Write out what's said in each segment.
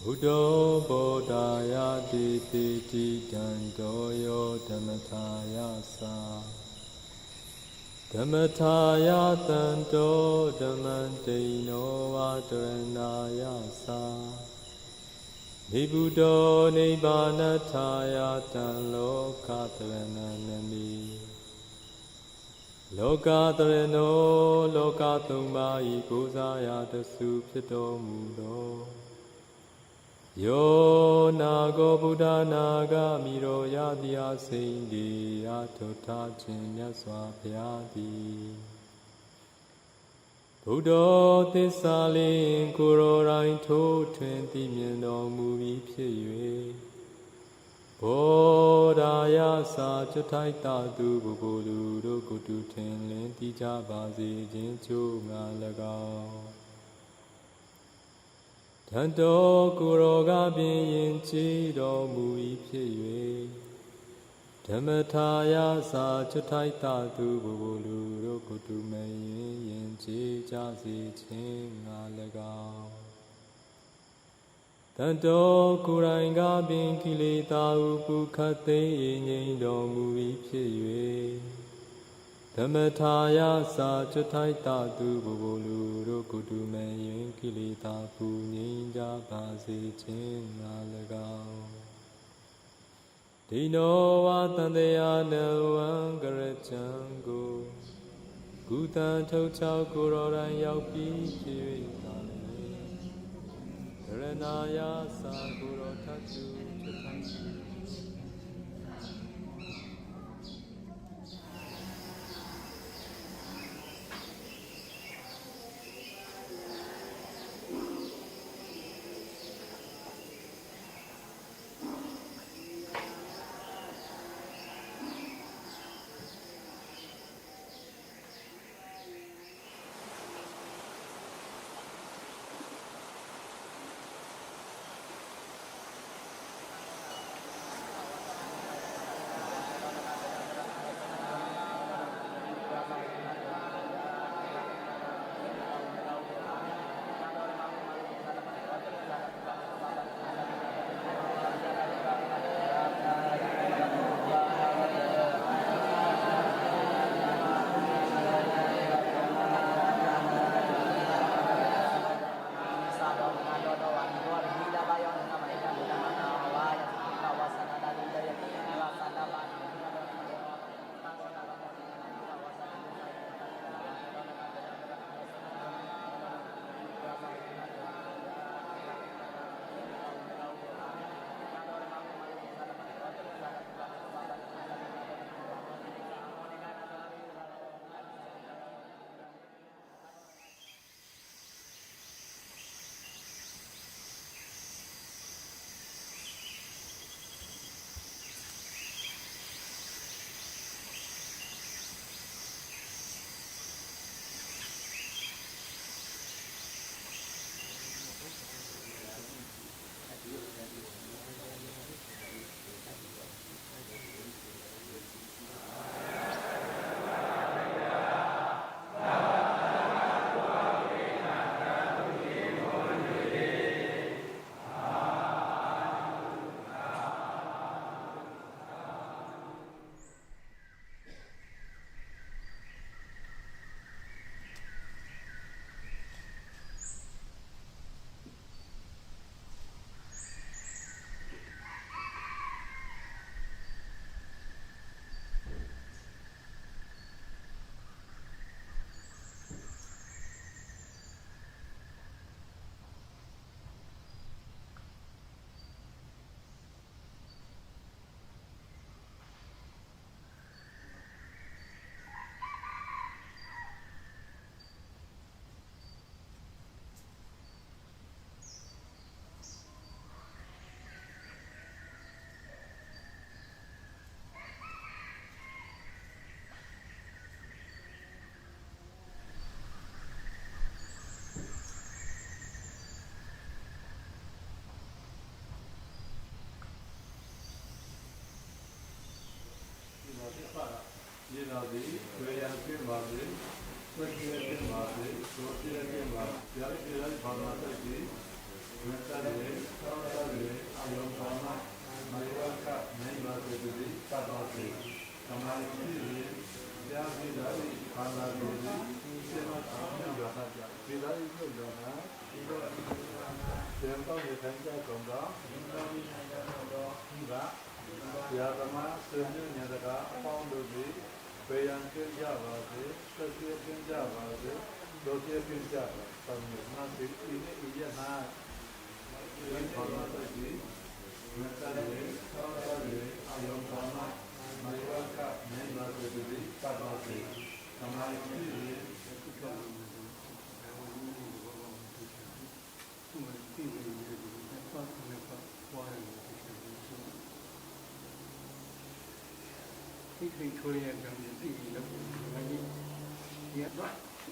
Buddho Bodhaya Dipiti Dandoyo Dhammataya Sa Dhammataya Dando Dhammantino Vadaranaya Sa Nibuddho Nibbanataya Danlokadharananami Lokadarano Lokathumai Gozaya Dasu Pito Mudo Yo Nago Buddha Naga Miro Yadya Sindi Atota Jinya Swapyadi Buddha Thisalin Kuro Rain To 20 Miendo Muvi Pye Bodhaya Sa Chatai Tadu Bubulu Rokutu Tenlin Tija Bazi Jinchu Ngalagao Tanto Kuroga Bin Chido Mui Pye Dhammataya Sa Chatai Tadu Bubulu Rokutu Mayin Yin Chi Jasi Chin Ngalagao Tanto Kuranga Bin Kilita Upu Kate Yin Do Mui Pye Dhammataya Sa Chatai Tadu Bubulu Rokutu Mayin Kilita Pu Ninja Basi Chin Ngalagao Dino Vatandeya Nawan Garachango Gutan Tochao Kuroran Yaupi Pye Karanaya Sa Kuro Tatu Chatai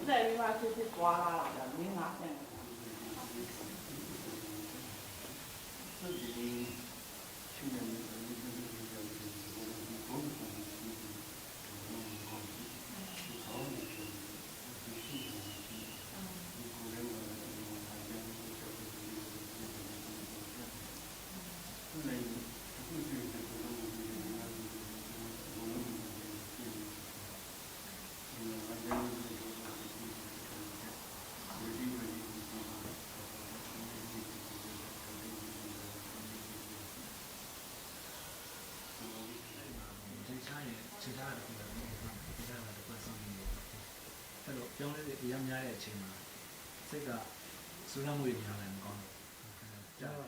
Đây mà去刮啦，两年拿钱。自己去年其他的这个其他的各方面的，这个ပြောင်းလဲတဲ့အများကြီးတဲ့အချိန်မှာစိတ်ကစူးစမ်းမှုတွေများတယ်မကောင်းဘူးကြားပါ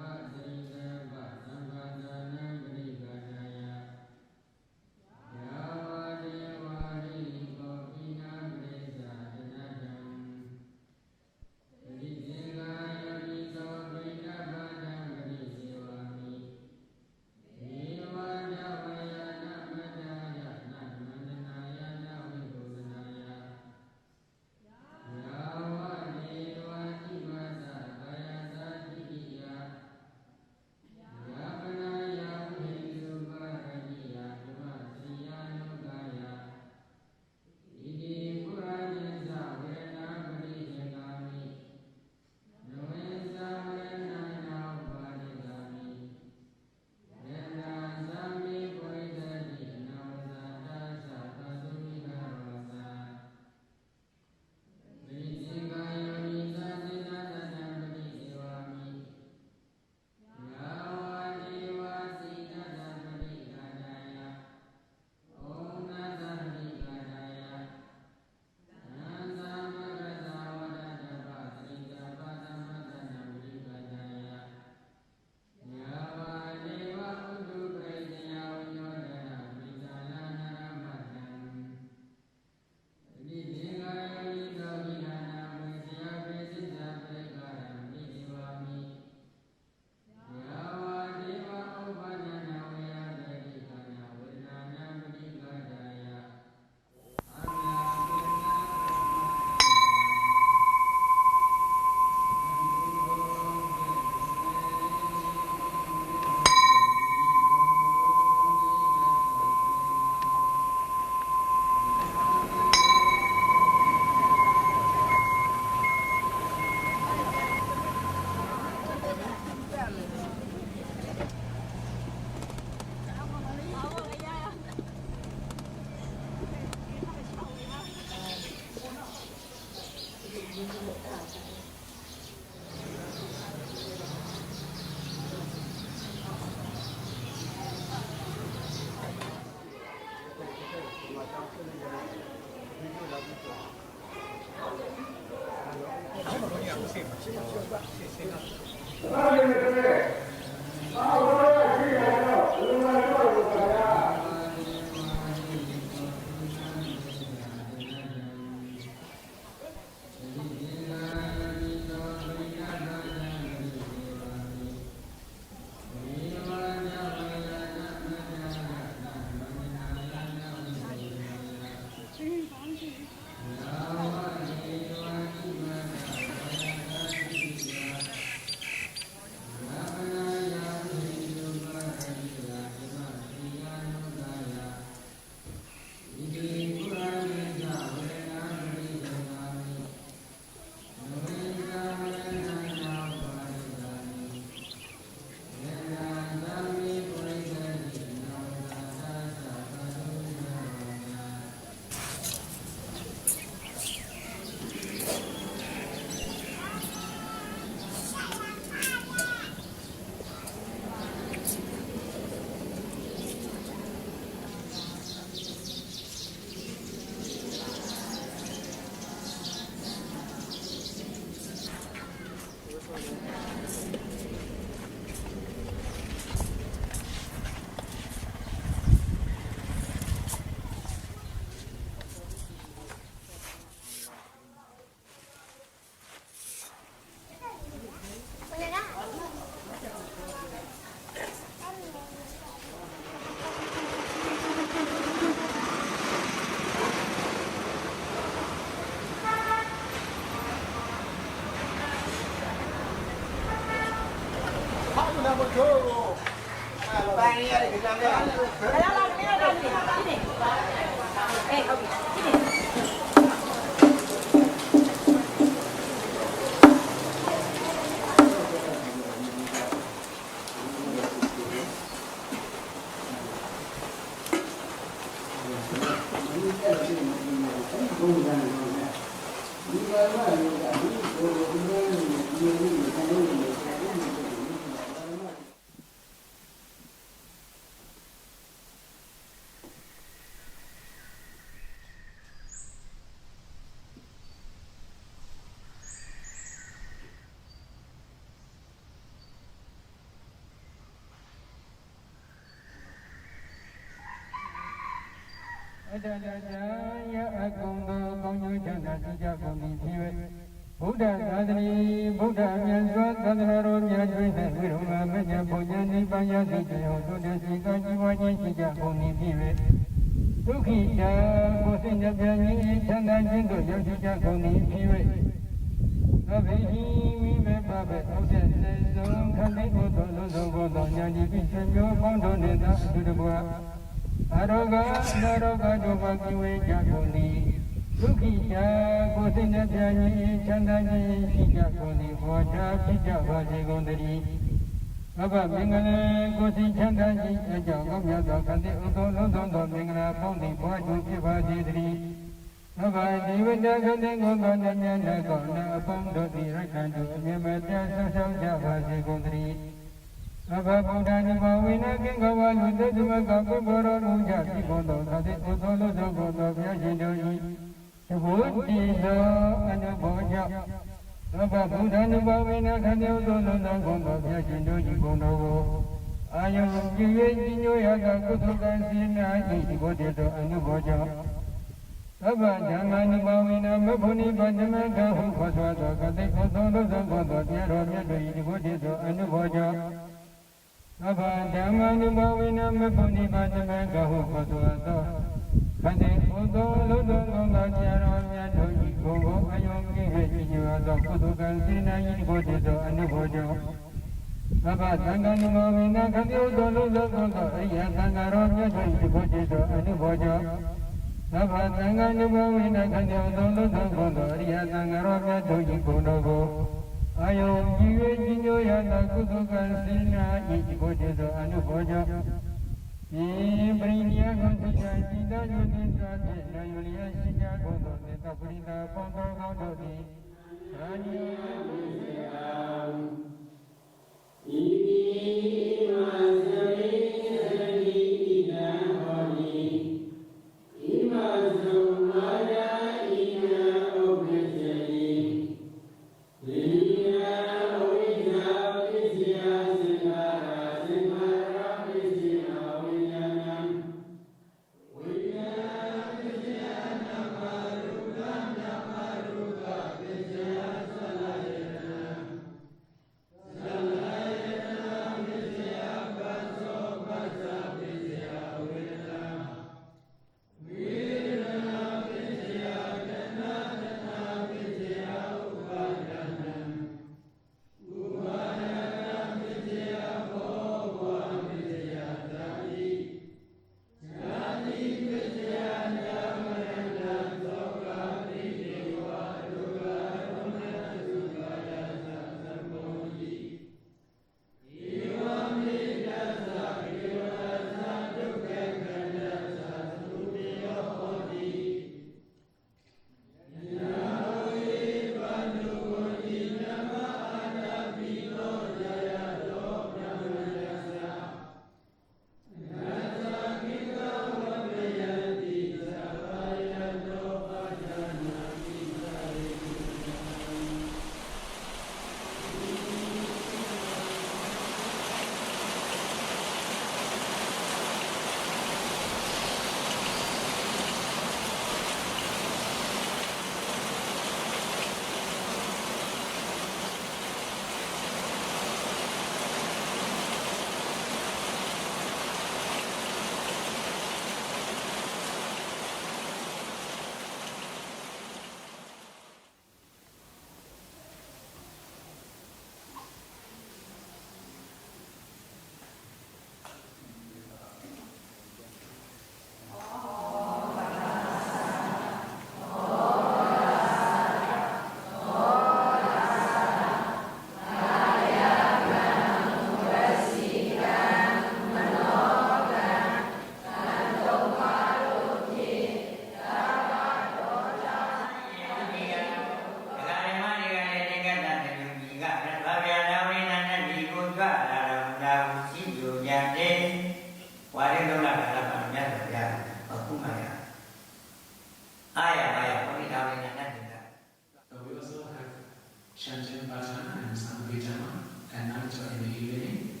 and some Abhidhamma, and also in the evening,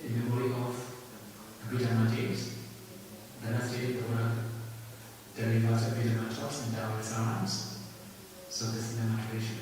in memory of Abhidhamma days, the last day the Buddha delivers Abhidhamma talks in Taoist arms. So this is the motivation.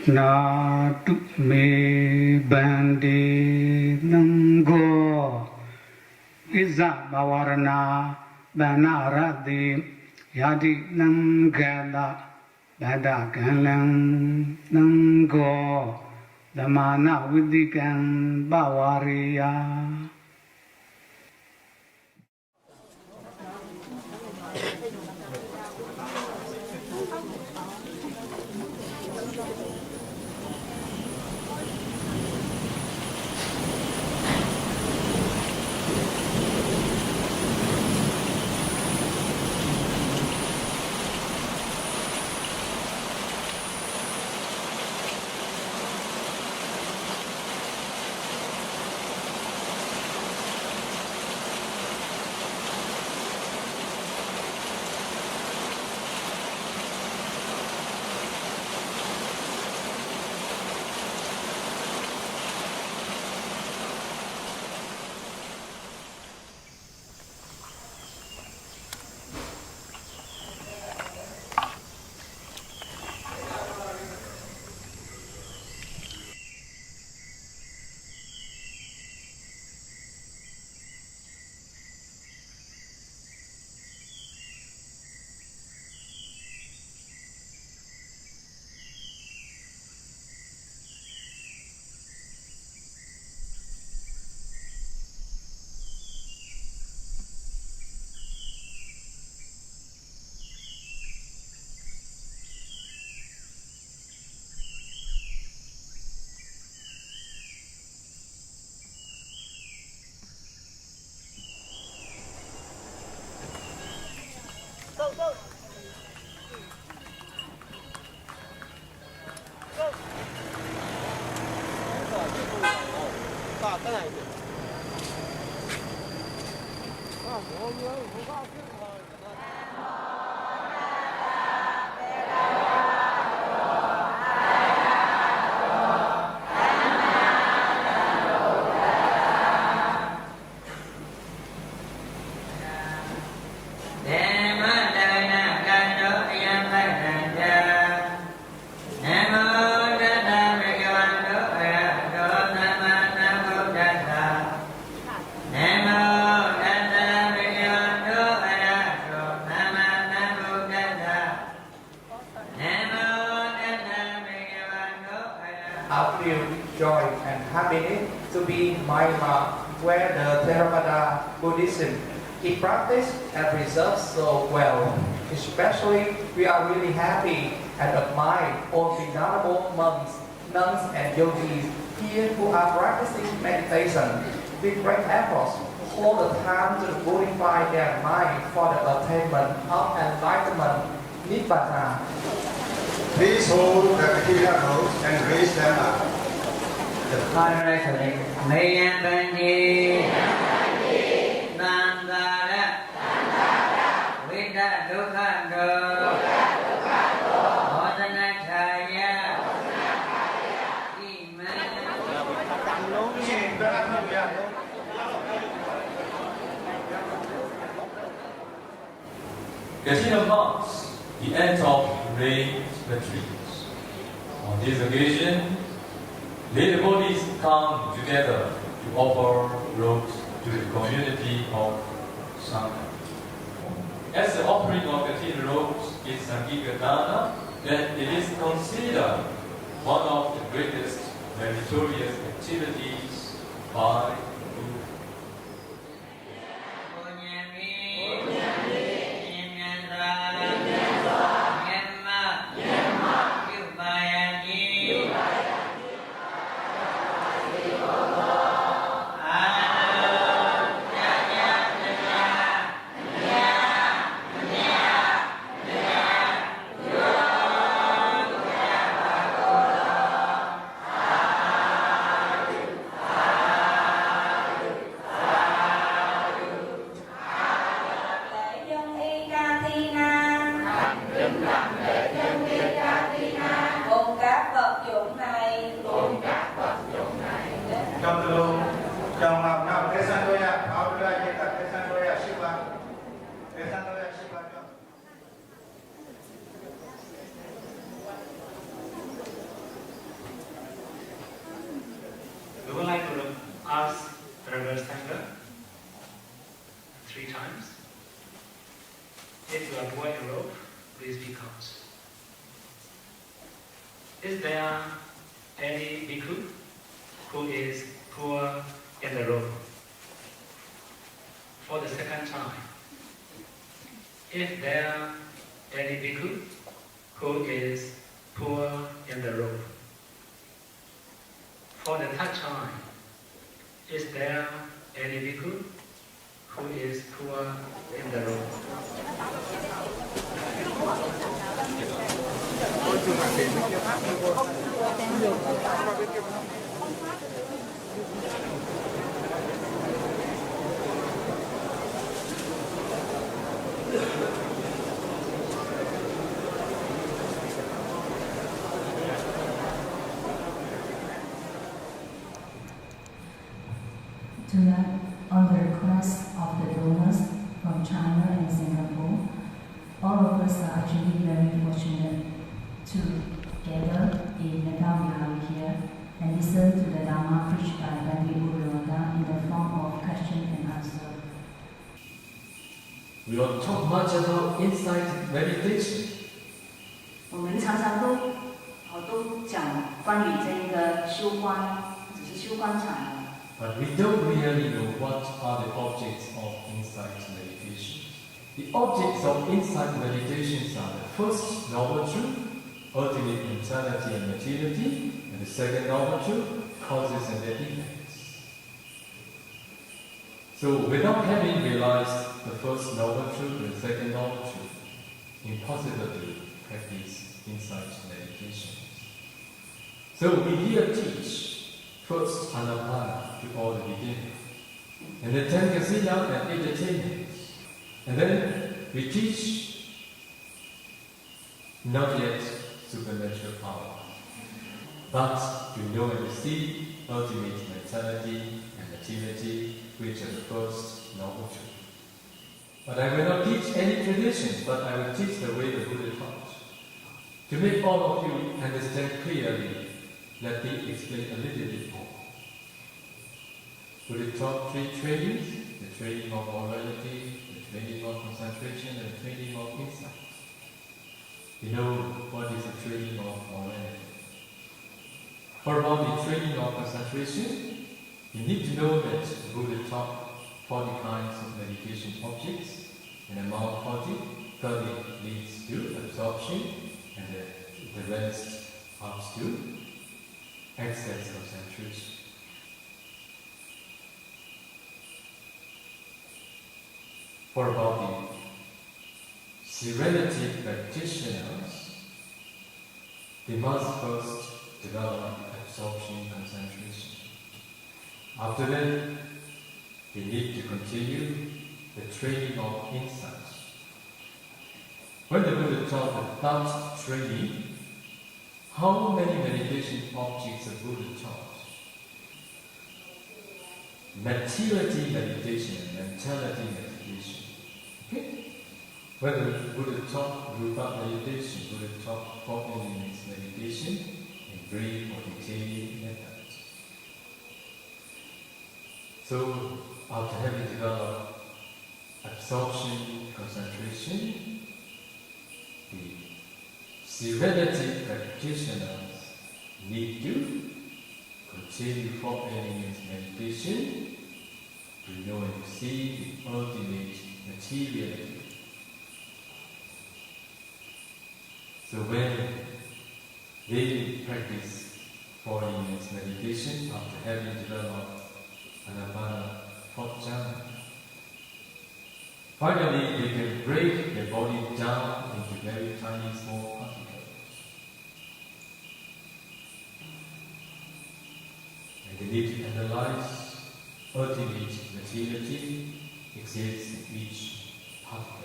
Natu me bande nango Iza bawarana banaradi Yadi nangala Badagalang nango Damana vidikan bawariya I feel joy and happiness to be in Myanmar, where the Theravada Buddhism is practiced and preserved so well. Especially, we are really happy and admire all venerable monks, nuns, and yogis here who are practicing meditation with great efforts all the time to purify their mind for the attainment of enlightenment, Nibbana. Please hold the Akira notes and raise them up. The Parasanic Mayambanji Nandara Vida Dukando Modanachaya Katina marks the end of rain retreats. On this occasion, the devotees come together to offer robes to the community of Sangha. As the offering of Katina robes is Sangika Dana, then it is considered one of the greatest meritorious activities by We would like to ask the reverse tender 3 times. If you are poor in rope, please be out. Is there any bhikkhu who is poor in the rope? For the second time, if there any bhikkhu who is poor in the rope? For the third time, is there any bhikkhu who is poor in the room? Tonight, on the request of the donors from China and Singapore, all of us are actually very fortunate to gather in Metawihari here and listen to the Dharma preached by Bhante Buddha in the form of question and answer. We don't talk much about insight meditation. 我们常常都讲关于这个修观，只是修观禅。 But we don't really know what are the objects of insight meditation. The objects of insight meditations are the first noble truth, ultimate insanity and materiality, and the second noble truth, causes and their effects. So without having realized the first noble truth and the second noble truth, impossible to practice insight meditation. So we here teach first Anapana to all the beginning. And then 10 Kasina and 8 attainments. And then we teach not yet supernatural power, but to know and receive ultimate mentality and materiality, which are the first noble truth. But I will not teach any traditions, but I will teach the way the Buddha taught. To make all of you understand clearly, let me explain a little bit more. Buddha taught 3 trainings: the training of morality, the training of concentration, and the training of insight. You know what is the training of morality? For about the training of concentration, you need to know that the Buddha taught 40 kinds of meditation objects, and among 30 leads to absorption, and the rest comes to excess concentration. For about the serenity practitioners, they must first develop absorption concentration. After that, they need to continue the training of insight. When the Buddha taught the thought training, how many meditation objects the Buddha taught? Materiality meditation and mentality meditation. Okay? When the Buddha taught Rupa meditation, Buddha taught 4 elements meditation and brief or detailed methods. So, after having developed absorption, concentration, the serenity practitioners need to continue 4 elements meditation to know and see the ultimate materiality. So when they practice 4 elements meditation after having developed Anapana 4th jhana, finally they can break the body down into very tiny small particles. And they need to analyze ultimate materiality exists in each particle.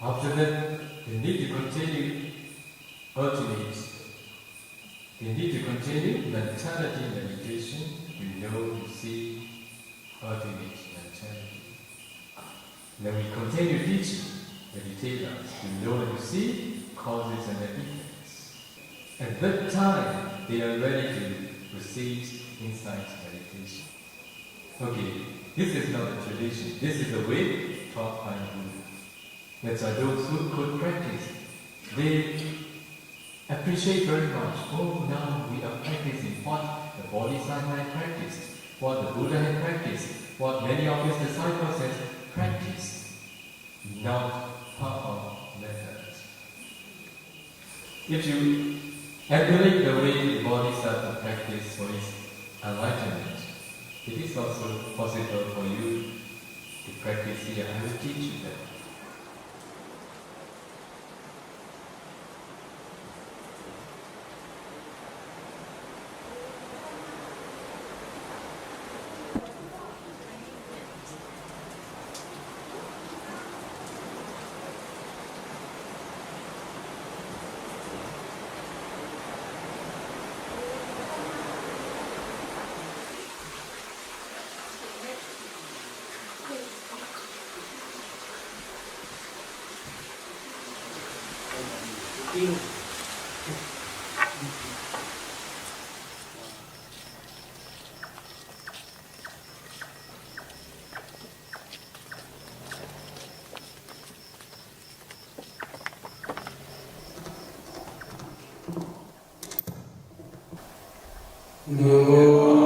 After that, they need to continue mentality meditation to know, to see ultimate mentality. Then we continue teaching meditators to know and to see causes and effects. At that time, they are ready to proceed insight meditation. Okay, this is not a tradition. This is the way taught by the Buddha. That's why those who could practice, they appreciate very much. Oh, now we are practicing what the Bodhisattva had practiced, what the Buddha had practiced, what many of his disciples had practiced. Not powerful methods. If you emulate the way the Bodhisattva practiced for his enlightenment, it is also possible for you to practice here. I will teach you that. Nirodha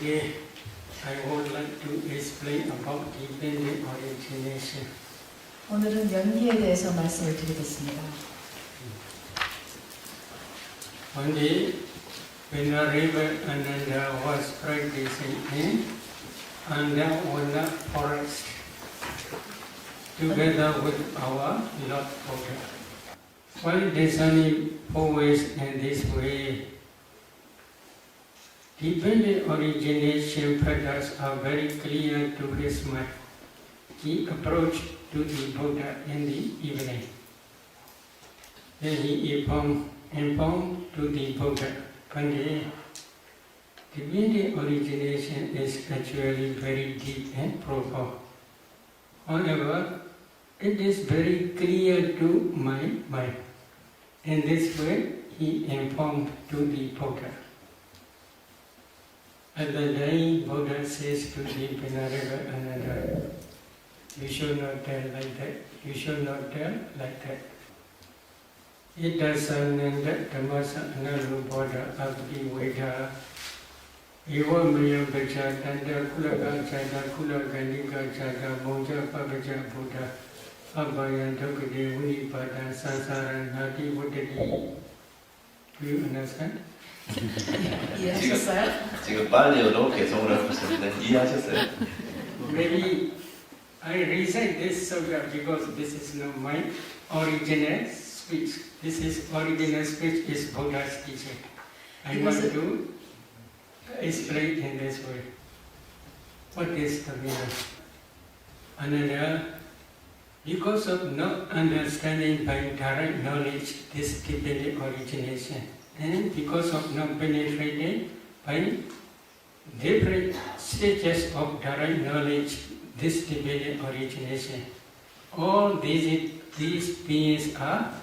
Today, I would like to explain about dependent origination. 오늘은 연기에 대해서 말씀을 드리겠습니다. One day, when a river Ananda was practicing in Andavana forest, together with our Lord Buddha. While discerning always in this way, dependent origination patterns are very clear to his mind. He approached to the Buddha in the evening. Then he informed to the Buddha, Pandit, dependent origination is actually very deep and profound. However, it is very clear to my mind. In this way, he informed to the Buddha. At the day, Buddha says to the Venerable Ananda, you should not tell like that, you should not tell like that. Itasananda Dhammasa Analuboda Abdi Veda Ewa Mayam Bacha Tanda Kulaga Chada Kulaganika Chada Moja Pabaja Buddha Abhaya Dhokade Unipada Sansara Nati Buddhadi. Do you understand? 이해하셨어요? 지금 빨리어로 개성을 하고 있었는데 이해하셨어요? Maybe I recite this sutta because this is not my original speech. This is original speech is Buddha's teaching. I want to explain in this way. What is the meaning? Another, because of not understanding by direct knowledge this dependent origination, and because of not penetrating by different stages of direct knowledge this dependent origination, all these beings are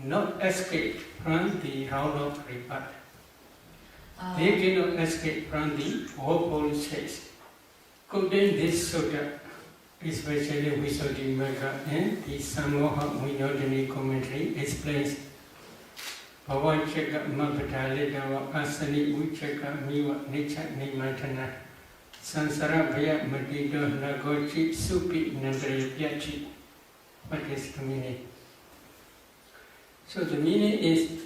not escape from the round of rebirth. They cannot escape from the woeful stage. Quoting this sutta, especially Visuddhimagga and the Samoha Vinodani commentary explains Bhavachaka Mabhadalidawa Asani Uchaka Miwa Nicha Nimatana Sansara Bhaya Madido Nagochi Supi Nandraya Pyachi. What is the meaning? So the meaning is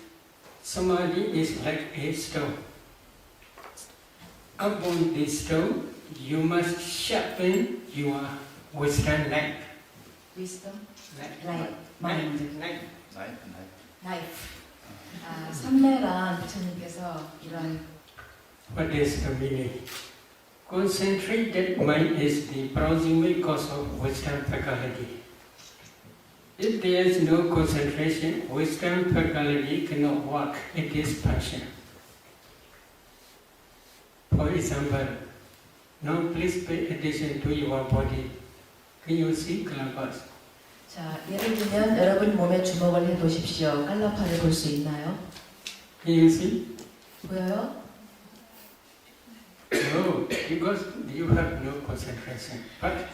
Samadhi is like a stone. Upon this stone, you must sharpen your wisdom knife. Wisdom? Knife. Mind. Knife. 삼매란 부처님께서 이런 What is the meaning? Concentrated mind is the proximate cause of wisdom faculty. If there is no concentration, wisdom faculty cannot work. It is passion. For example, now please pay attention to your body. Can you see clavas? 자, 예를 들면 여러분 몸에 주먹을 해보십시오. 깔라파를 볼 수 있나요? Can you see? 보여요? No, because you have no concentration. But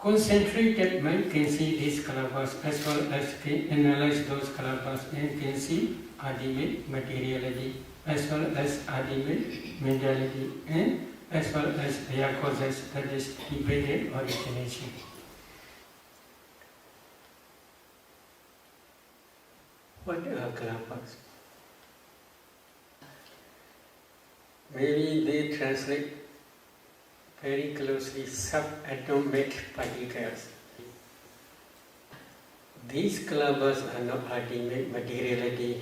concentrated mind can see these clavas as well as can analyze those clavas and can see ultimate materiality as well as ultimate mentality and as well as their causes, that is dependent origination. What are clavas? Maybe they translate very closely subatomic particles. These clavas are not ultimate materiality.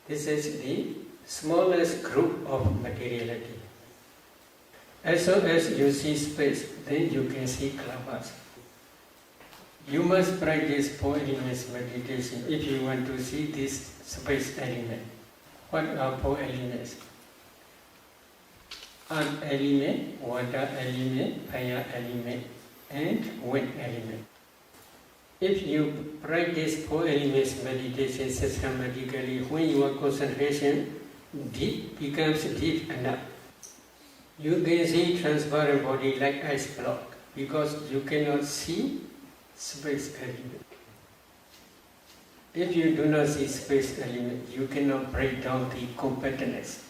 This is the smallest group of materiality. As soon as you see space, then you can see clavas. You must practice 4 elements meditation if you want to see this space element. What are 4 elements? Earth element, water element, fire element, and wind element. If you practice 4 elements meditation systematically, when your concentration becomes deep enough, you can see transparent body like ice block because you cannot see space element. If you do not see space element, you cannot break down the compactness.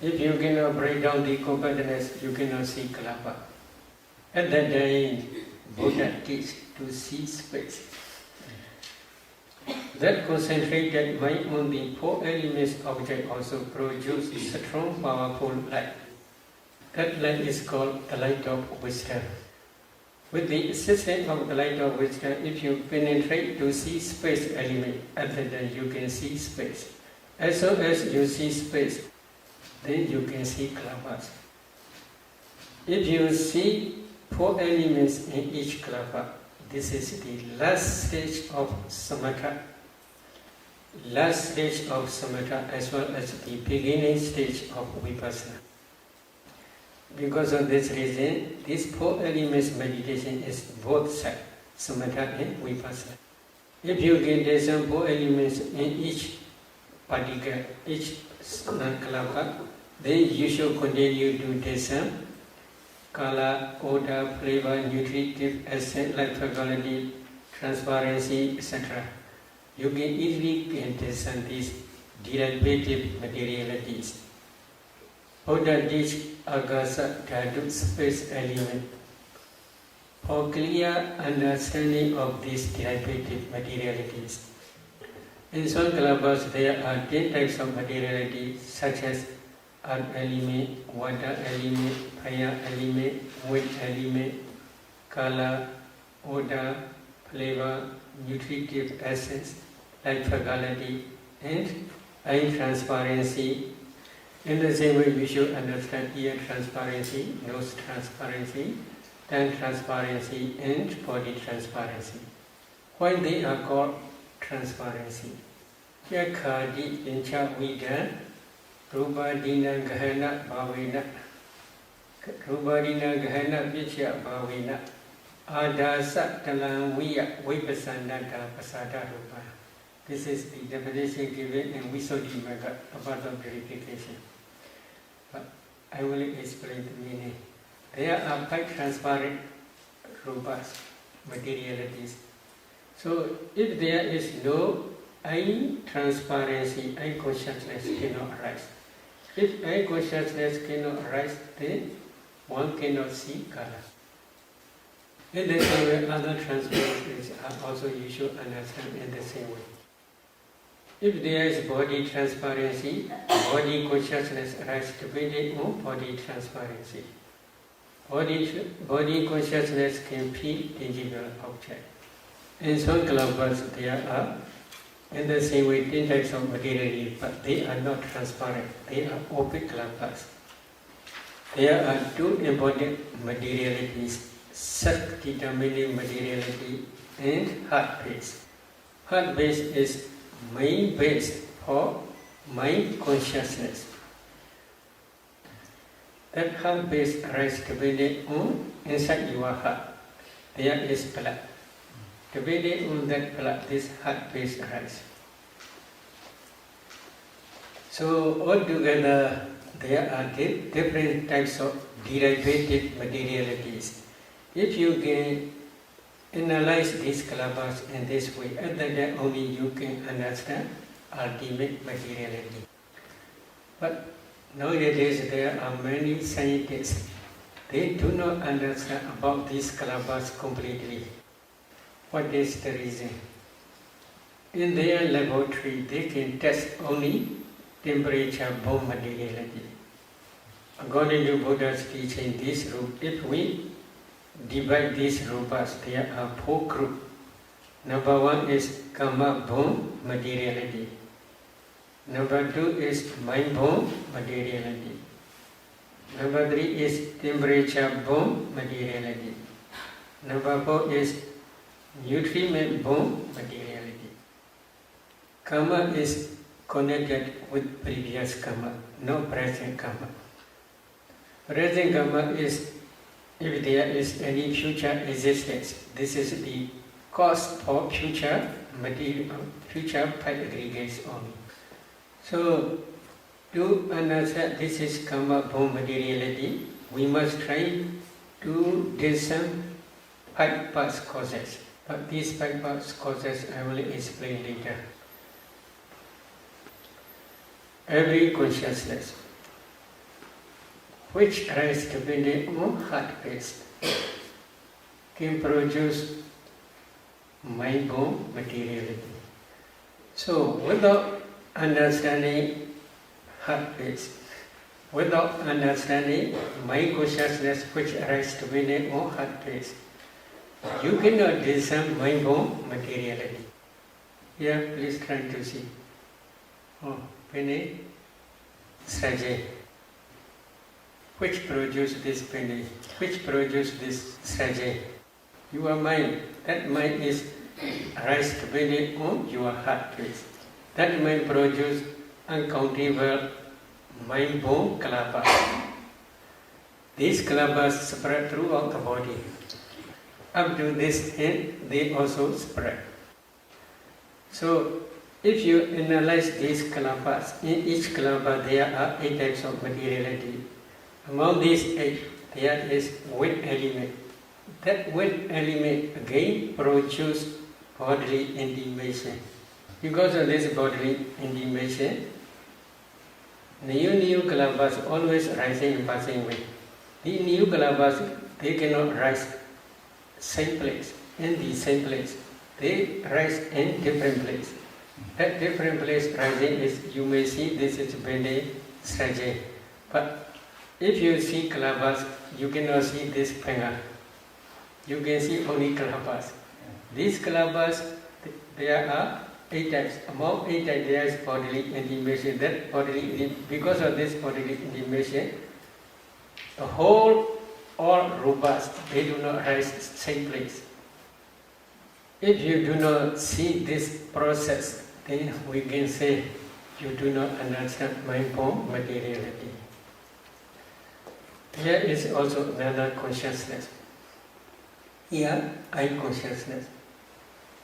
If you cannot break down the compactness, you cannot see kalapa. At that time, Buddha teach to see space. That concentrated mind on the four elements object also produces strong, powerful light. That light is called the light of wisdom. With the assistance of the light of wisdom, if you penetrate to see space element, at that time you can see space. As soon as you see space, then you can see kalapas. If you see four elements in each kalapa, this is the last stage of samatha. Last stage of samatha as well as the beginning stage of vipassana. Because of this reason, this four elements meditation is both sides, samatha and vipassana. If you get some four elements in each particle, each kalapa, then you should continue to descend color, odor, flavor, nutritive, essence, light quality, transparency, etc. You can easily discern these derivative materialities. Buddha teach agasa dhatu space element. For clear understanding of these derivative materialities. In some kalapas there are 10 types of materiality such as earth element, water element, fire element, wind element, color, odor, flavor, nutritive essence, light faculty, and eye transparency. In the same way, you should understand ear transparency, nose transparency, tongue transparency, and body transparency. Why they are called transparency? Yakhadi incha vida, rubadina gahana bhavina, rubadina gahana vichya bhavina, adasa talanviya vipasanada pasada rupa. This is the definition given in Visuddhimagga about the purification. But I will explain the meaning. There are 5 transparent rupas, materialities. So if there is no eye transparency, eye consciousness cannot arise. If eye consciousness cannot arise, then one cannot see color. In the same way, other transparencies are also you should understand in the same way. If there is body transparency, body consciousness arises depending on body transparency. Body consciousness can feel tangible object. In some kalapas there are, in the same way, 10 types of materiality, but they are not transparent. They are opaque kalapas. There are 2 important materialities, self-determining materiality and heart-based. Heart-based is mind based for mind consciousness. That heart base arises depending on inside your heart. There is blood. Depending on that blood, this heart base arises. So altogether, there are different types of derivative materialities. If you can analyze these kalapas in this way, and then only you can understand ultimate materiality. But nowadays there are many scientists, they do not understand about these kalapas completely. What is the reason? In their laboratory, they can test only temperature-borne materiality. According to Buddha's teaching, this group, if we divide these rupas, there are 4 groups. Number 1 is karma-borne materiality. Number 2 is mind-borne materiality. Number 3 is temperature-borne materiality. Number 4 is nutriment-borne materiality. Karma is connected with previous karma, no present karma. Present karma is if there is any future existence. This is the cause for future material, future part aggregates only. So, to understand this is karma-borne materiality, we must try to discern 5 past causes. But these 5 past causes I will explain later. Every consciousness which arise depending on heart base, can produce mind-born materiality. So without understanding heart base, without understanding mind consciousness which arises depending on heart base, you cannot discern mind-born materiality. Here, please try to see. Oh, penny, strategy. Which produce this penny? Which produce this strategy? Your mind. That mind is arise depending on your heart base. That mind produce uncountable mind-born kalabas. These kalabas spread throughout the body. Up to this end, they also spread. So, if you analyze these kalabas, in each kalaba there are 8 types of materiality. Among these 8, there is wind element. That wind element again produces bodily intimation. Because of this bodily intimation, new kalabas always rising and passing away. The new kalabas, they cannot rise same place, in the same place. They rise in different place. At different place rising is, you may see this is Bende Sraje. But if you see kalabas, you cannot see this panga. You can see only kalabas. These kalabas, there are 8 types. Among 8 types, there is bodily intimation. That bodily, because of this bodily intimation, the whole, all rupas, they do not rise same place. If you do not see this process, then we can say you do not understand mind-born materiality. There is also another consciousness. Here, I consciousness.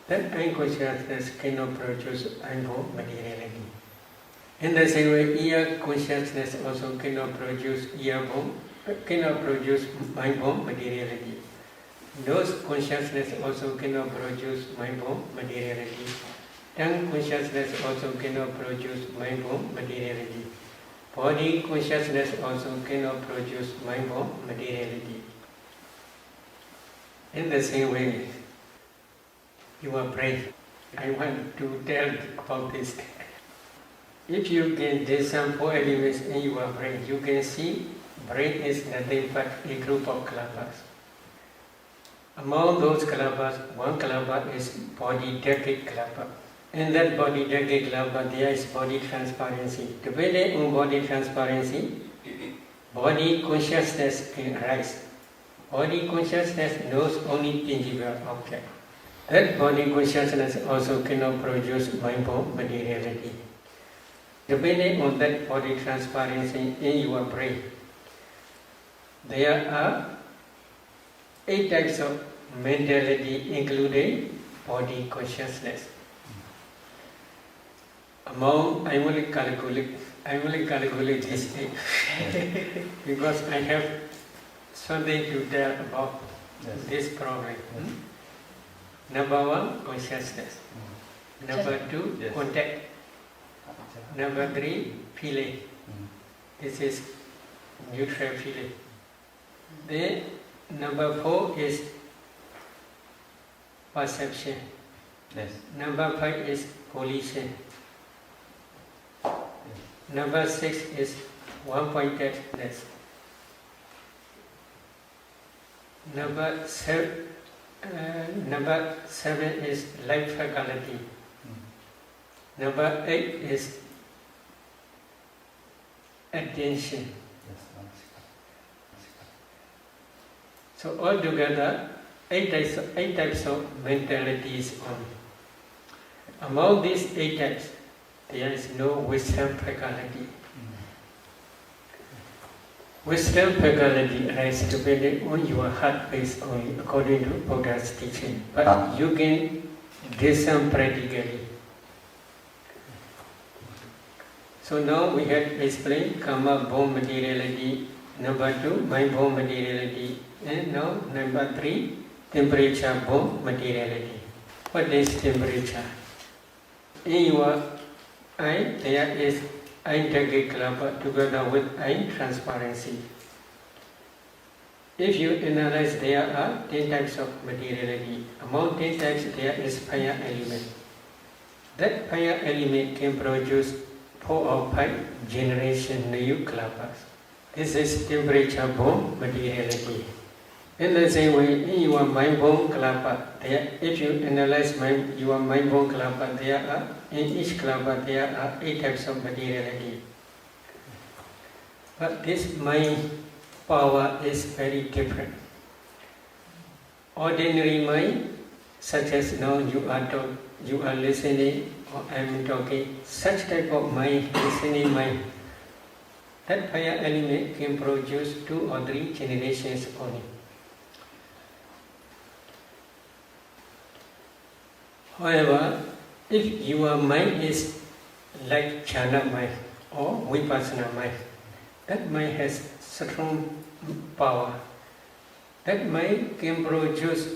That I consciousness cannot produce mind-born materiality. In the same way, ear consciousness also cannot produce mind-born materiality. Nose consciousness also cannot produce mind-born materiality. Tongue consciousness also cannot produce mind-born materiality. Body consciousness also cannot produce mind-born materiality. In the same way, your brain, I want to tell about this. If you can discern 4 elements in your brain, you can see brain is nothing but a group of kalabas. Among those kalabas, one kalaba is body decade kalaba. In that body decade kalaba, there is body transparency. Depending on body transparency, body consciousness can arise. Body consciousness knows only tangible object. That body consciousness also cannot produce mind-born materiality. Depending on that body transparency in your brain, there are 8 types of mentality, including body consciousness. Among, I will calculate this 8 because I have something to tell about this problem. Number 1, consciousness. Number 2, contact. Number 3, feeling. This is neutral feeling. Then number 4 is perception. Number 5 is volition. Number 6 is one-pointedness. Number 7 is life faculty. Number 8 is attention. So altogether, 8 types of mentalities only. Among these 8 types, there is no wisdom faculty. Wisdom faculty arises depending on your heart base only, according to Buddha's teaching. But you can discern practically. So now we have explained karma-born materiality. Number 2, mind-born materiality. And now number 3, temperature-born materiality. What is temperature? In your eye, there is eye decade club together with eye transparency. if you analyze, there are 10 types of materiality. Among 10 types, there is fire element. That fire element can produce 4 or 5 generation new klapas. This is temperature-borne materiality. In the same way, in your mind-borne klapa, if you analyze your mind-borne klapa, in each klapa there are 8 types of materiality. But this mind power is very different. Ordinary mind, such as now you are listening or I am talking, such type of mind, listening mind, that fire element can produce 2 or 3 generations only. However, if your mind is like jhana mind or vipassana mind, that mind has strong power. That mind can produce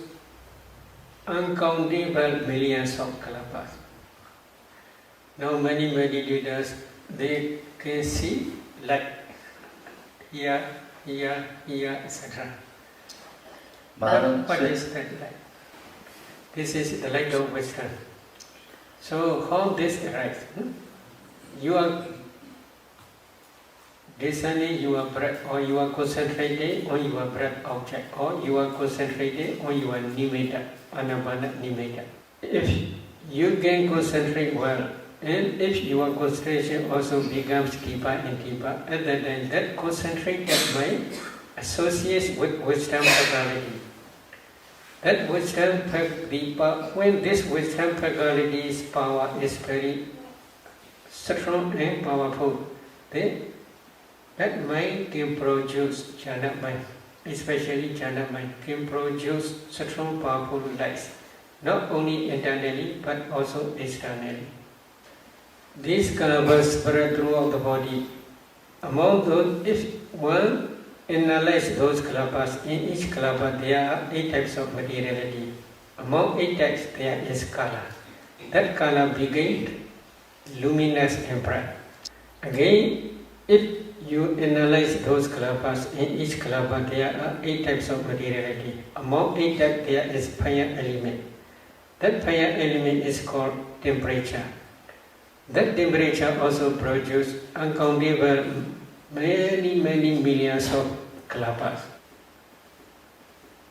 uncountable millions of klapas. Now many meditators, they can see like here, etc. What is that light? This is the light of wisdom. So how this arises? You are discerning your breath, or you are concentrating on your breath object, or you are concentrating on your nimitta, anapana nimitta. If you can concentrate well, and if your concentration also becomes deeper and deeper, at that time that concentrated mind associates with wisdom faculty. That wisdom faculty, when this wisdom faculty's power is very strong and powerful, then that mind can produce jhana mind, especially jhana mind, can produce strong powerful lights, not only internally but also externally. These kalapas spread throughout the body. Among those, if one analyzes those kalapas, in each kalapa there are 8 types of materiality. Among 8 types there is kala. That kala begins luminous and bright. Again, if you analyze those kalapas, in each kalapa there are 8 types of materiality. Among 8 types there is fire element. That fire element is called temperature. That temperature also produces uncountable many millions of kalapas.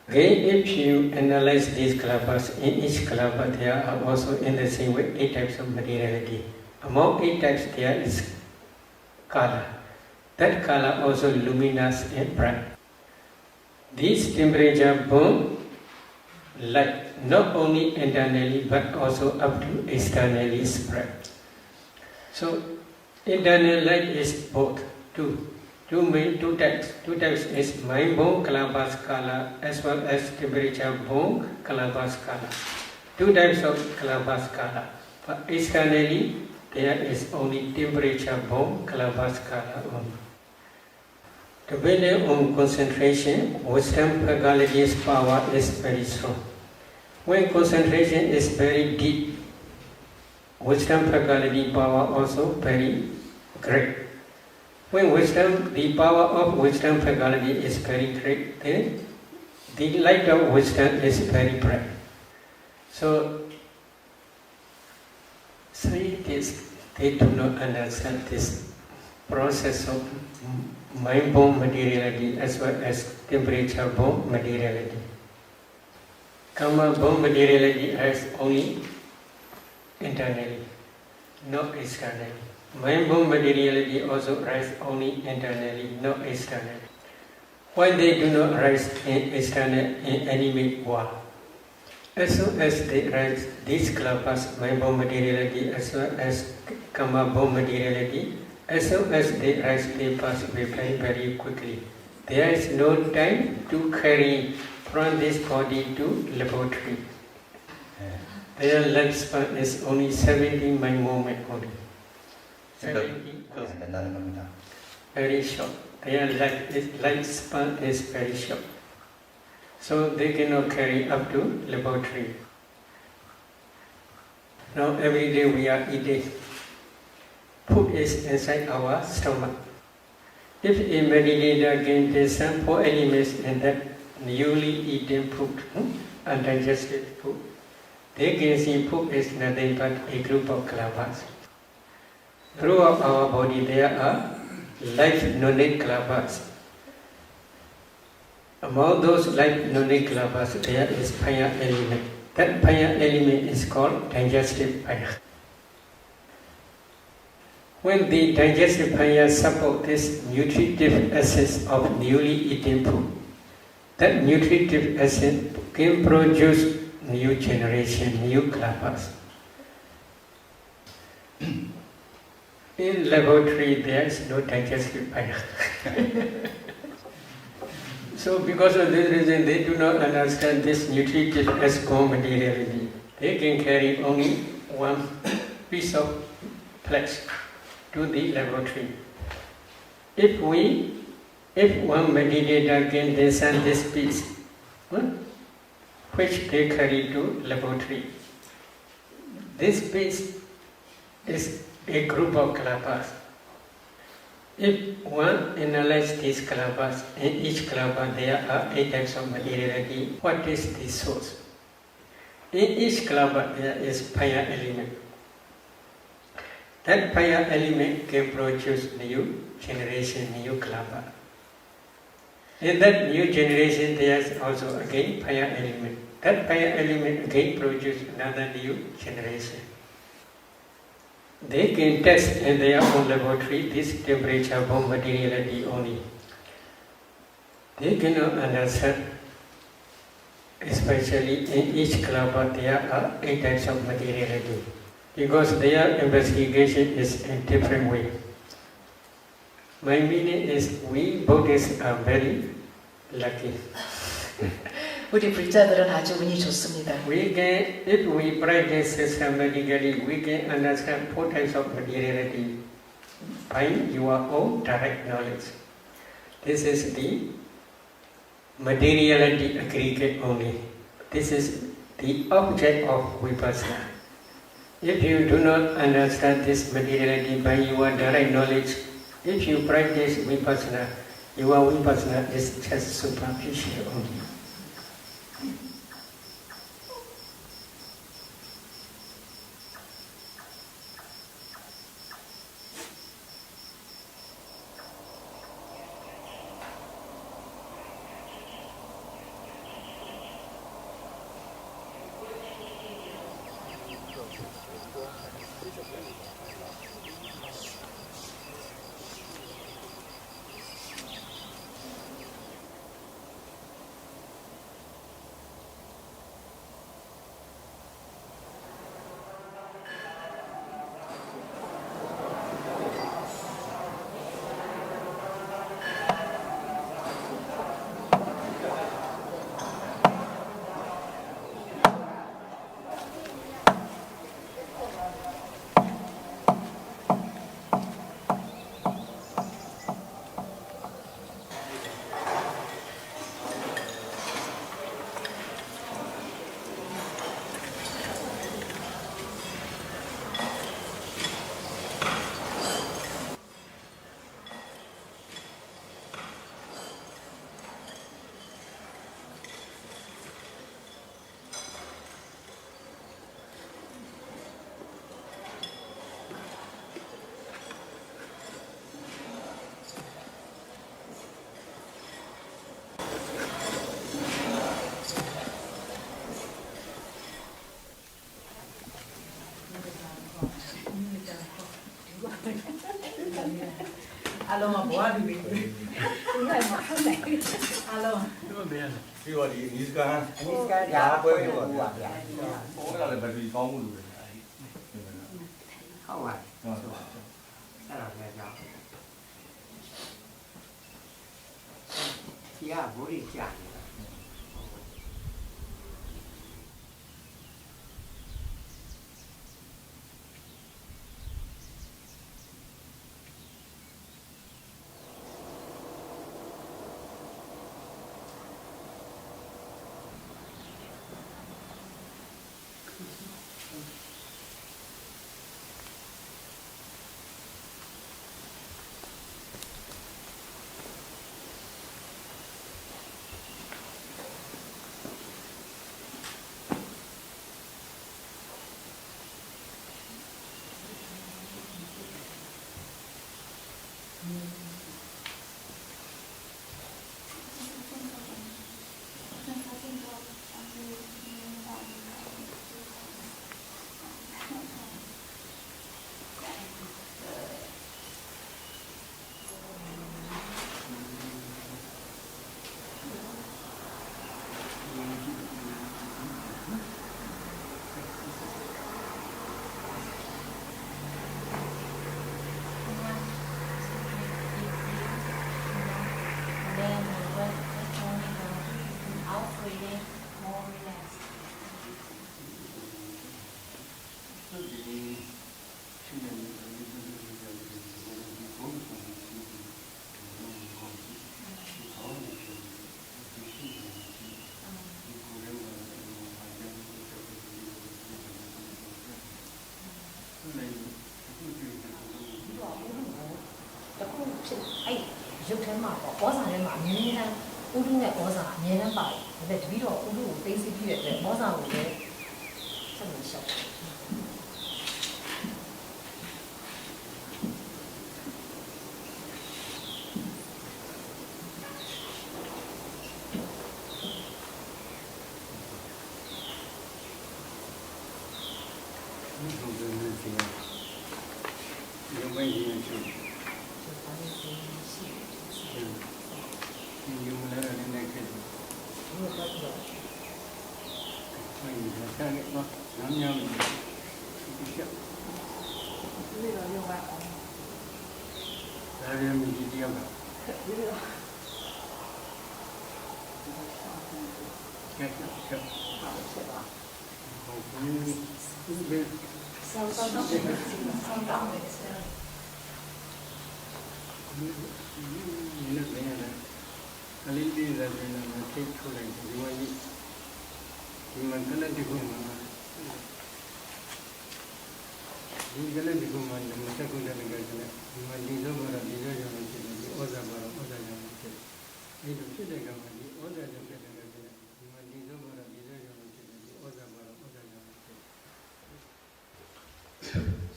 Again, if you analyze these kalapas, in each kalapa there are also in the same way 8 types of materiality. Among 8 types there is kala. That kala also luminous and bright. This temperature burn light not only internally but also up to externally spread. So internal light is both two types. 2 types is mind-borne kalapas kala as well as temperature-borne kalapas kala. 2 types of kalapas kala. But externally there is only temperature-borne kalapas kala only. Depending on concentration, wisdom faculty's power is very strong. When concentration is very deep, wisdom faculty power also very great. When the power of wisdom faculty is very great, then the light of wisdom is very bright. So scientists, they do not understand this process of mind-borne materiality as well as temperature-borne materiality. Karma-borne materiality is only internally, not externally. Mind-borne materiality also arises only internally, not externally. Why they do not arise in external in any world? As soon as they arise, these kalapas, mind-borne materiality as well as karma-borne materiality, as soon as they arise, they pass away very quickly. There is no time to carry from this body to laboratory. Their lifespan is only 70 mind moment only. very short. Their lifespan is very short. So they cannot carry up to laboratory. Now every day we are eating. Food is inside our stomach. If a meditator can discern 4 elements in that newly eaten food, undigested food, they can see food is nothing but a group of kalabas. Throughout our body there are life knowledge kalabas. Among those life knowledge kalabas there is fire element. That fire element is called digestive fire. When the digestive fire supports this nutritive essence of newly eaten food, that nutritive essence can produce new generation, new kalabas. In laboratory there is no digestive fire. So because of this reason they do not understand this nutritive as materiality. They can carry only one piece of flesh to the laboratory. If one meditator can discern this piece, which they carry to laboratory, this piece is a group of kalabas. If one analyzes these kalabas, in each kalaba there are 8 types of materiality. What is the source? In each kalaba there is fire element. That fire element can produce new generation, new kalaba. In that new generation there is also again fire element. That fire element again produces another new generation. They can test in their own laboratory this temperature bomb materiality only. They cannot understand, especially in each kalaba there are 8 types of materiality, because their investigation is in different way. My meaning is we Buddhists are very lucky. 우리 불자들은 아주 운이 좋습니다. We can, if we practice systematically, we can understand 4 types of materiality by your own direct knowledge. This is the materiality aggregate only. This is the object of vipassana. If you do not understand this materiality by your direct knowledge, if you practice vipassana, your vipassana is just superficial only. Alo mà bỏ đi bị này mà không này alo đi vào đi Niska dạ quên rồi dạ cái là bởi vì có một người không à đó là nghe rõ chỉ là vô đi chả တခုဖြစ်အဲ့ရုပ်ထဲမှာပေါ့ဩဇာထဲမှာအမြဲတမ်းဥဒုနဲ့ဩဇာအမြဲတမ်းပါတယ်ဒါပေမဲ့တပည့်တော်ဥဒုကိုသိသိပြည့်တဲ့အတွက်ဩဇာကိုလည်းဆက်လို့ရှောက်တယ်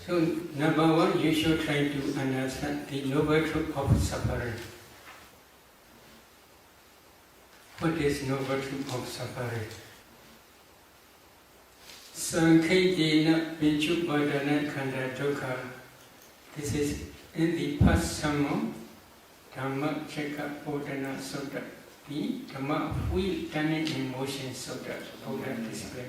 So, number one, you should try to understand the noble truth of suffering. What is noble truth of suffering? Sankhaidena Vichubhadana Khanda Dukkha. This is in the past sermon, Dhamma Chekka Bodhana Sutta, the Dhamma Wheel Turning in Motion Sutta, Buddha display.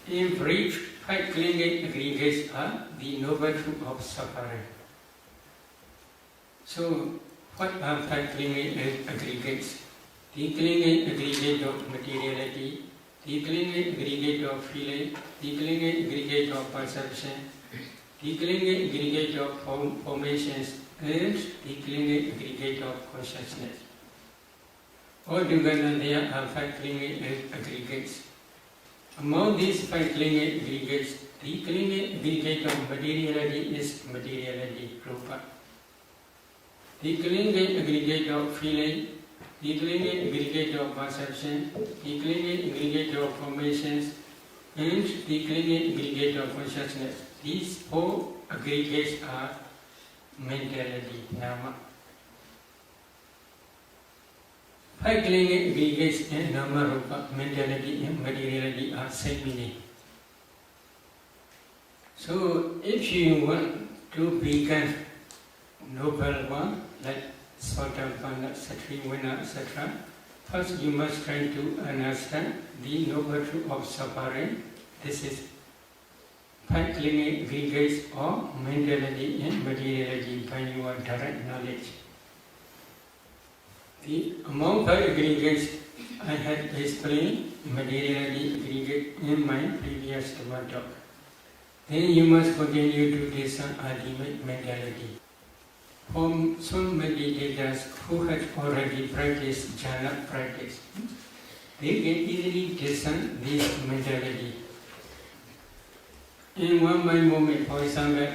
In brief, 5 clinging aggregates are the noble truth of suffering. So, what are 5 clinging aggregates? The clinging aggregate of materiality, the clinging aggregate of feeling, the clinging aggregate of perception, the clinging aggregate of formations, and the clinging aggregate of consciousness. Altogether, there are 5 clinging aggregates. Among these 5 clinging aggregates, the clinging aggregate of materiality is materiality, rupa. The clinging aggregate of feeling, the clinging aggregate of perception, the clinging aggregate of formations, and the clinging aggregate of consciousness. These 4 aggregates are mentality, nama. 5 clinging aggregates in nama, rupa, mentality and materiality are same meaning. So, if you want to become noble one, like Sotapanna, Satrivanna, etc., first you must try to understand the noble truth of suffering. This is 5 clinging aggregates of mentality and materiality by your direct knowledge. Among 5 aggregates, I had explained materiality aggregate in my previous talk. Then you must continue to discern ultimate mentality. For some meditators who have already practiced jhana practice, they can easily discern this mentality. In one mind moment, for example,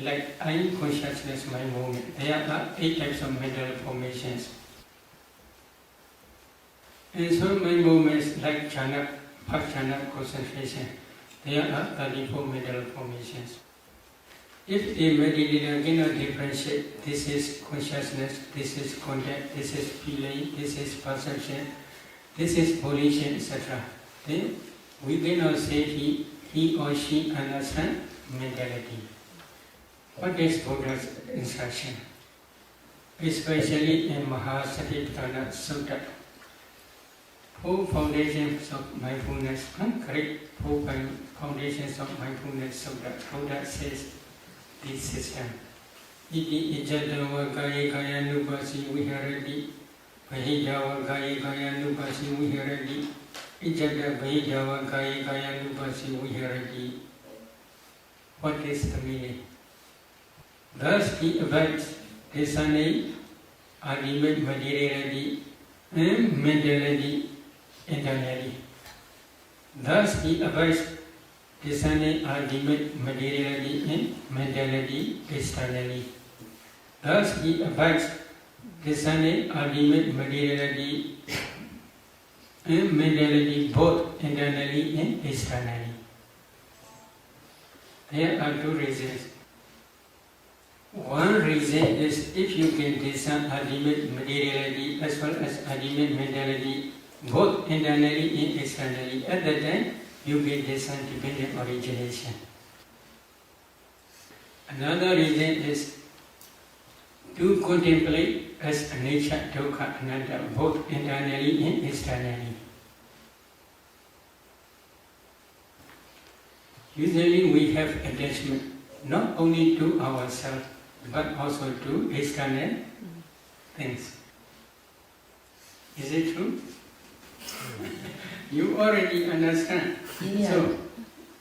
like I am consciousness mind moment, there are 8 types of mental formations. In some mind moments, like jhana, jhana concentration, there are 34 mental formations. If a meditator cannot differentiate, this is consciousness, this is contact, this is feeling, this is perception, this is volition, etc., then we cannot say he or she understands mentality. What is Buddha's instruction? Especially in Mahasatipatthana Sutta, 4 foundations of mindfulness, correct 4 foundations of mindfulness Sutta, Buddha says this system. Iti ijadava kaya kaya nupasi viharati, vahijava kaya kaya nupasi viharati, ijada vahijava kaya kaya nupasi viharati. What is the meaning? Thus he abides discerning ultimate materiality and mentality internally. Thus he abides discerning ultimate materiality and mentality externally. Thus he abides discerning ultimate materiality and mentality both internally and externally. There are two reasons. One reason is if you can discern ultimate materiality as well as ultimate mentality both internally and externally, at that time you can discern dependent origination. Another reason is to contemplate as anicca, dukkha, anatta both internally and externally. Usually we have attachment not only to ourselves but also to external things. Is it true? You already understand. Yeah. So,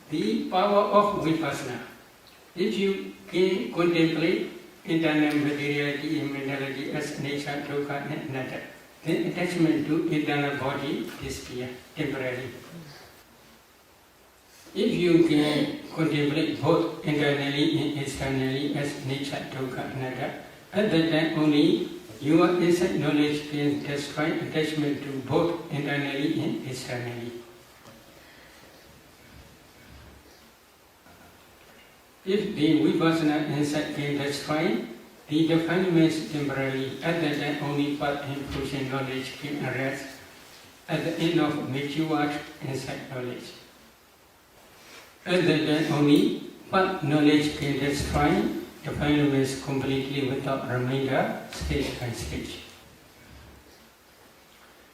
the power of vipassana, if you can contemplate internal materiality and mentality as anicca, dukkha and anatta, then attachment to internal body disappears temporarily. If you can contemplate both internally and externally as anicca, dukkha, anatta, at that time only your insight knowledge can destroy attachment to both internally and externally. If the vipassana insight can destroy the defilements temporarily, at that time only path and fruition knowledge can arise at the end of matured insight knowledge. At that time only path knowledge can destroy defilements completely without remainder, stage by stage.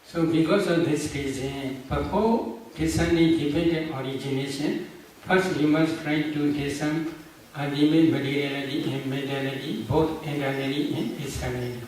So because of this reason, before discerning dependent origination, first you must try to discern ultimate materiality and mentality both internally and externally.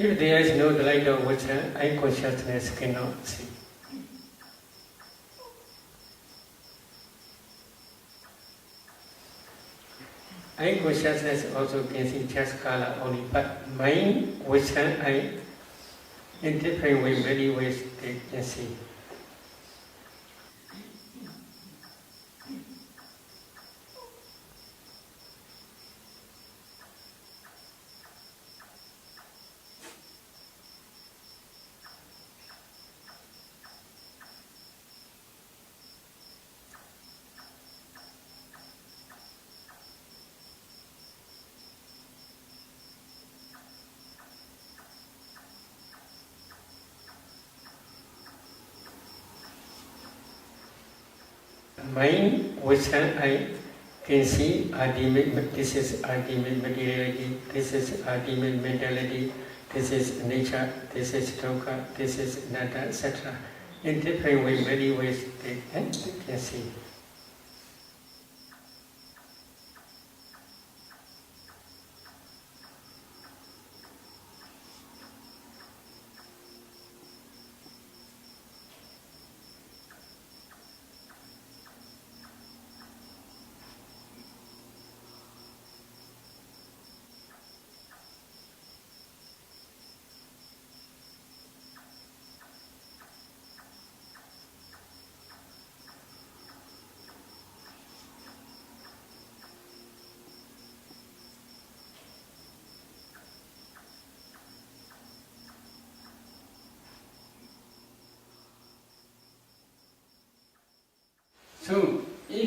If there is no light of wisdom, eye consciousness cannot see. Eye consciousness also can see just color only, but mind, wisdom, eye, in different ways, many ways they can see. Mind, wisdom, I can see ultimate, this is ultimate materiality, this is ultimate mentality, this is nature, this is dukkha, this is anatta, etc. In different ways, many ways they can see.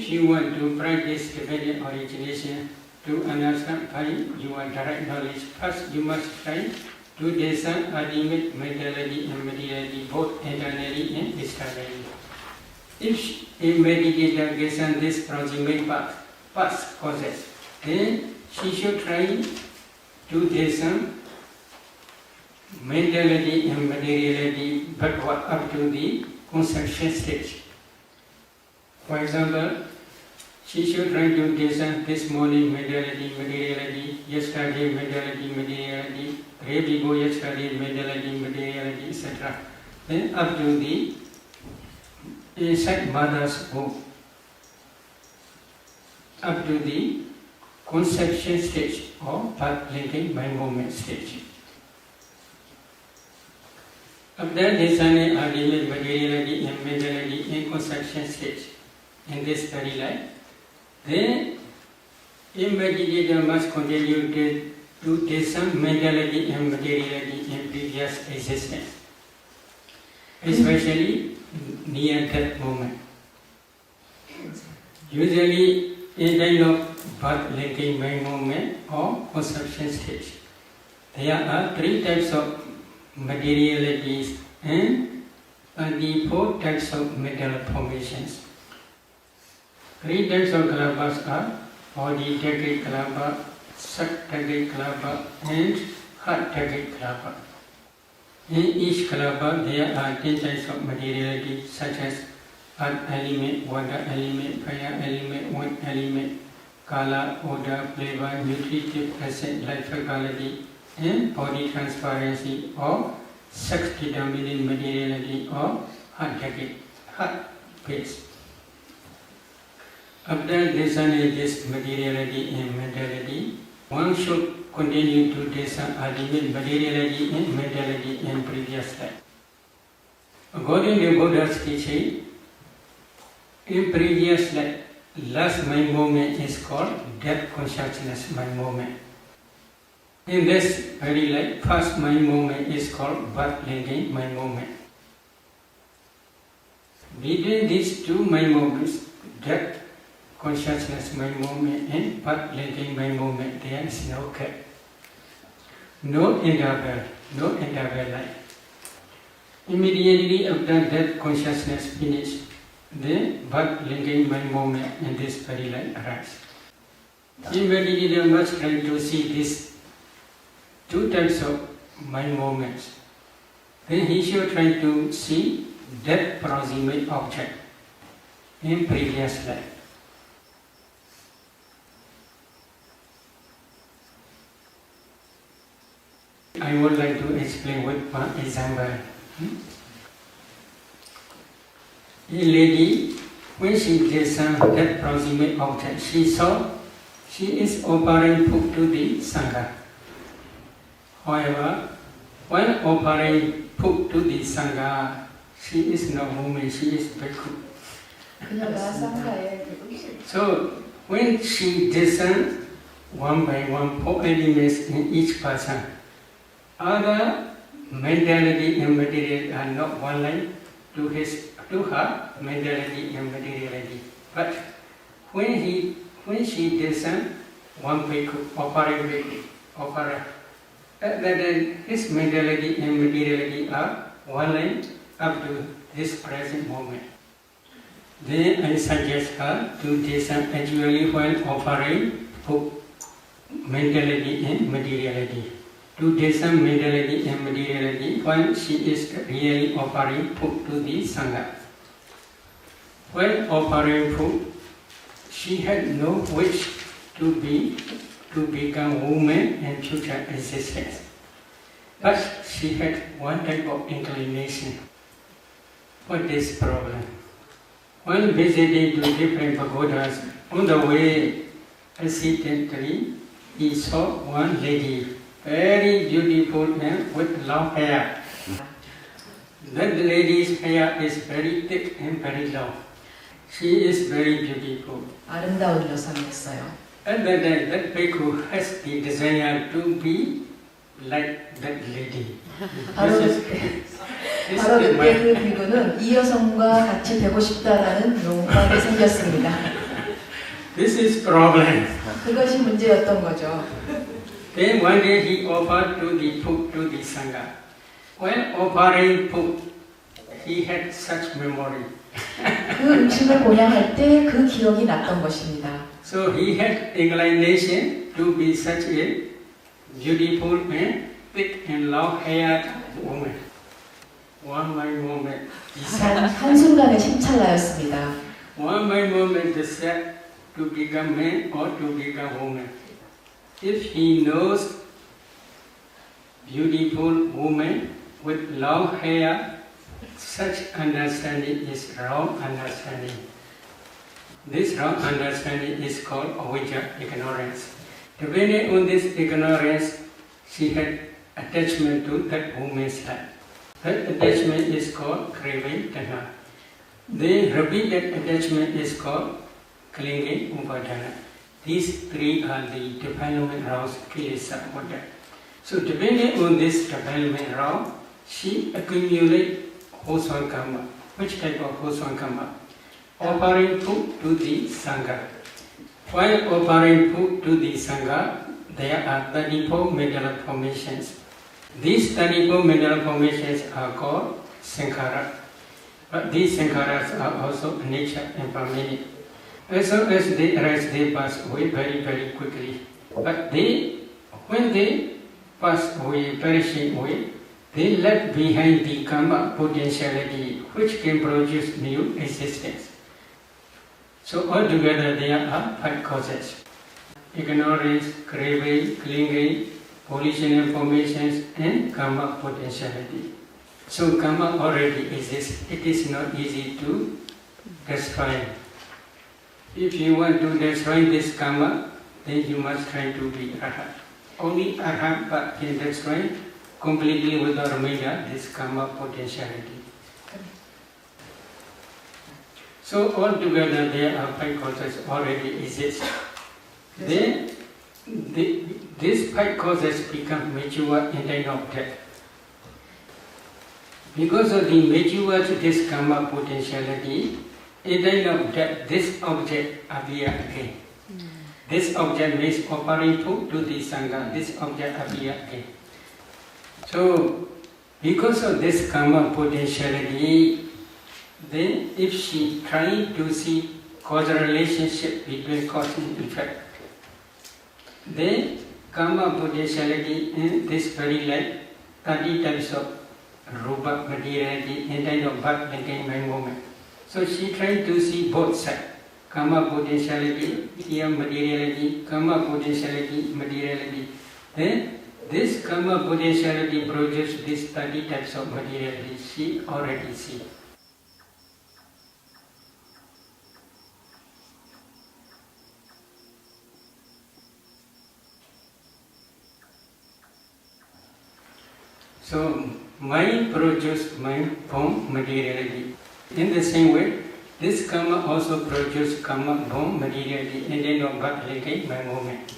if you want to practice dependent origination to understand by your direct knowledge, first you must try to discern ultimate mentality and materiality both internally and externally. If a meditator gets on this proximate past causes, then she should try to discern mentality and materiality backward up to the conception stage. For example, she should try to discern this morning mentality, materiality, yesterday mentality, materiality, day before yesterday mentality, materiality, etc. Then up to the inside mother's womb, up to the conception stage or birth linking mind movement stage. After discerning ultimate materiality and mentality in conception stage in this very life, then a meditator must continue to discern mentality and materiality in previous existence, especially near death moment. Usually in time of birth linking mind movement or conception stage, there are 3 types of materialities and 24 types of mental formations. 3 types of kalabas are body decade kalapa, sak decade kalapa, and heart decade kalapa. In each kalapa there are 10 types of materiality such as earth element, water element, fire element, wind element, color, odor, flavor, nutritive acid, life quality, and body transparency or sex determining materiality or heart base. After discerning this materiality and mentality, one should continue to discern ultimate materiality and mentality in previous life. According to Buddha's teaching, in previous life, last mind movement is called death consciousness mind movement. In this very life, first mind movement is called birth linking mind movement. Between these 2 mind movements, death consciousness mind movement and birth linking mind movement, there is no gap, no interval life. Immediately after death consciousness finish, the birth linking mind movement in this very life arises. The meditator must try to see these 2 types of mind movements. Then he should try to see death proximate object in previous life. I would like to explain with one example. A lady, when she discerned that proximate object, she saw she is offering food to the Sangha. However, when offering food to the Sangha, she is no woman, she is bhikkhu. So, when she discerned one by one 4 elements in each person, other mentality and materiality are not one line to her mentality and materiality. But when she discerned one bhikkhu, opera, then his mentality and materiality are one line up to this present moment. Then I suggest her to discern actually when offering food, mentality and materiality. To discern mentality and materiality when she is really offering food to the Sangha. When offering food, she had no wish to become woman in future existence. But she had one type of inclination for this problem. When visiting to different pagodas, on the way, accidentally, he saw one lady, very beautiful and with long hair. That lady's hair is very thick and very long. She is very beautiful. 아름다운 여성이었어요. And then that bhikkhu has the desire to be like that lady. 바로 그때 그 비구는 이 여성과 같이 되고 싶다라는 욕망이 생겼습니다. This is problem. 그것이 문제였던 거죠. Then one day he offered to the food to the Sangha. When offering food, he had such memory. 그 음식을 보양할 때 그 기억이 났던 것입니다. So he had inclination to be such a beautiful and thick and long-haired woman. One by moment, he said. 한순간에 심찰나였습니다. One by moment, he said to become man or to become woman. If he knows beautiful woman with long hair, such understanding is wrong understanding. This wrong understanding is called avijja, ignorance. Depending on this ignorance, she had attachment to that woman's life. That attachment is called craving, tanha. The repeated attachment is called clinging, upadana. These three are the development rounds, kilesa, vada. So depending on this development round, she accumulates wholesome karma. Which type of wholesome karma? Offering food to the Sangha. While offering food to the Sangha, there are 34 middle formations. These 34 middle formations are called sankhara. But these sankharas are also nature and permanent. As soon as they arise, they pass away very, very quickly. But when they pass away, perishing away, they left behind the karma potentiality which can produce new existence. So altogether there are 5 causes: ignorance, craving, clinging, volitional formations, and karma potentiality. So karma already exists. It is not easy to destroy. If you want to destroy this karma, then you must try to be arhat. Only arhat can destroy completely without remainder this karma potentiality. So altogether there are 5 causes already exist. Then these 5 causes become mature in time of death. Because of the mature to this karma potentiality, in time of death, this object appears again. This object means offering food to the Sangha. This object appears again. So, because of this karma potentiality, then if she tries to see causal relationship between cause and effect, then karma potentiality in this very life, 30 types of rupa materiality in time of birth and by moment. So she tried to see both sides, karma potentiality, here materiality, karma potentiality, materiality. Then this karma potentiality produces these 30 types of materiality. She already sees. So mind produces mind from materiality. In the same way, this karma also produces karma from materiality and then of birth decay by moment.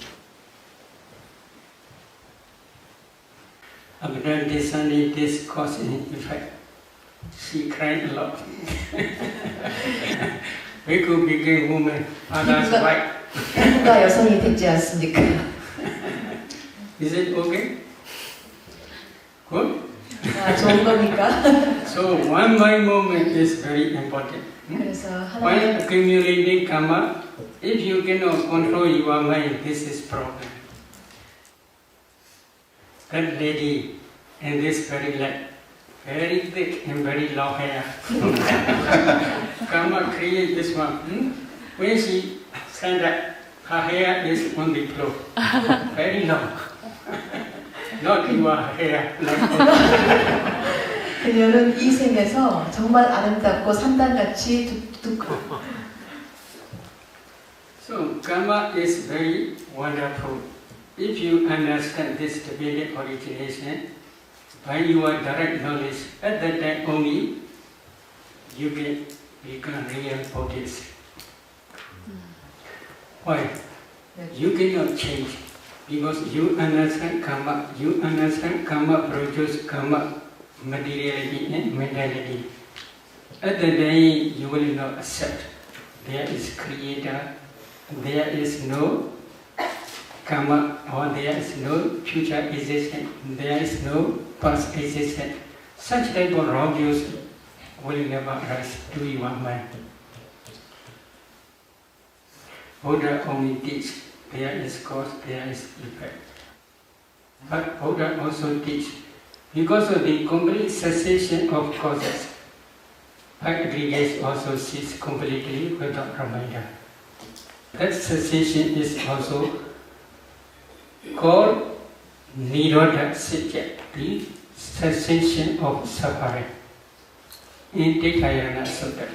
After discerning this cause and effect, she cried a lot. We could become woman, others white. 피부가 여성이 됐지 않습니까? Is it okay? Good? 아, 좋은 겁니까? So one by moment is very important. 그래서 While 하나님 accumulating karma, if you cannot control your mind, this is problem. That lady in this very light, very thick and very long hair. Karma create this one. When she stand up, her hair is on the floor, very long. Not your hair like 그녀는 이 생에서 정말 아름답고 산단같이 두껍고. So karma is very wonderful. If you understand this divided origination by your direct knowledge, at that time only you can become real Buddhist. Why? You cannot change because you understand karma. You understand karma produces karma, materiality and mentality. At that day you will not accept there is creator there is no karma, or there is no future existence, there is no past existence. Such type of wrong views will never arise to your mind. Buddha only teach there is cause, there is effect. But Buddha also teach because of the complete cessation of causes, aggregates also cease completely without reminder. That cessation is also called Nirodha Satya, the cessation of suffering. In Tikayana Sutta.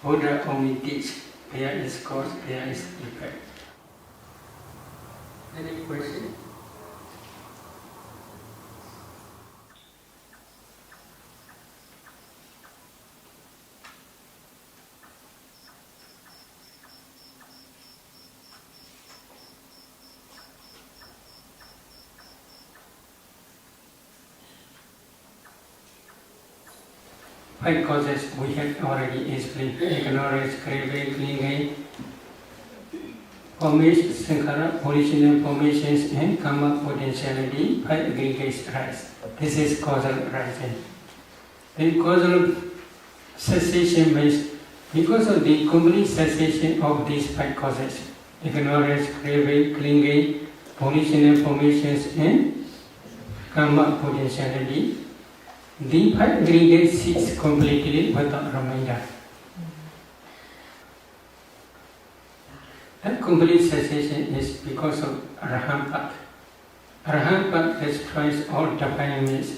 Buddha only teach there is cause, there is effect. Any question? Five causes we have already explained: ignorance, craving, clinging, formation, sankhara, original formations, and karma potentiality, 5 aggregates arise. This is causal arising. Then causal cessation means because of the complete cessation of these 5 causes, ignorance, craving, clinging, original formations, and karma potentiality, the 5 aggregates cease completely without reminder. That complete cessation is because of Arahant. Arahant destroys all defilements,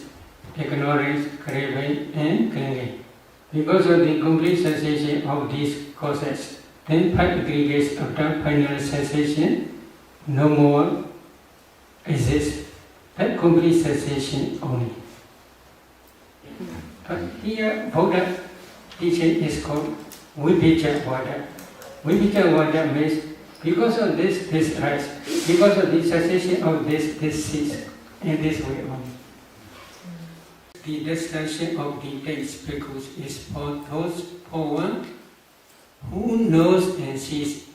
ignorance, craving, and clinging. Because of the complete cessation of these causes, then 5 aggregates after final cessation no more exist. That complete cessation only. But here Buddha teaching is called Vibhijavada. Vibhijavada means because of this rise, because of the cessation of this cease, in this way only. The destruction of the 10 bhikkhus is for one who knows and sees.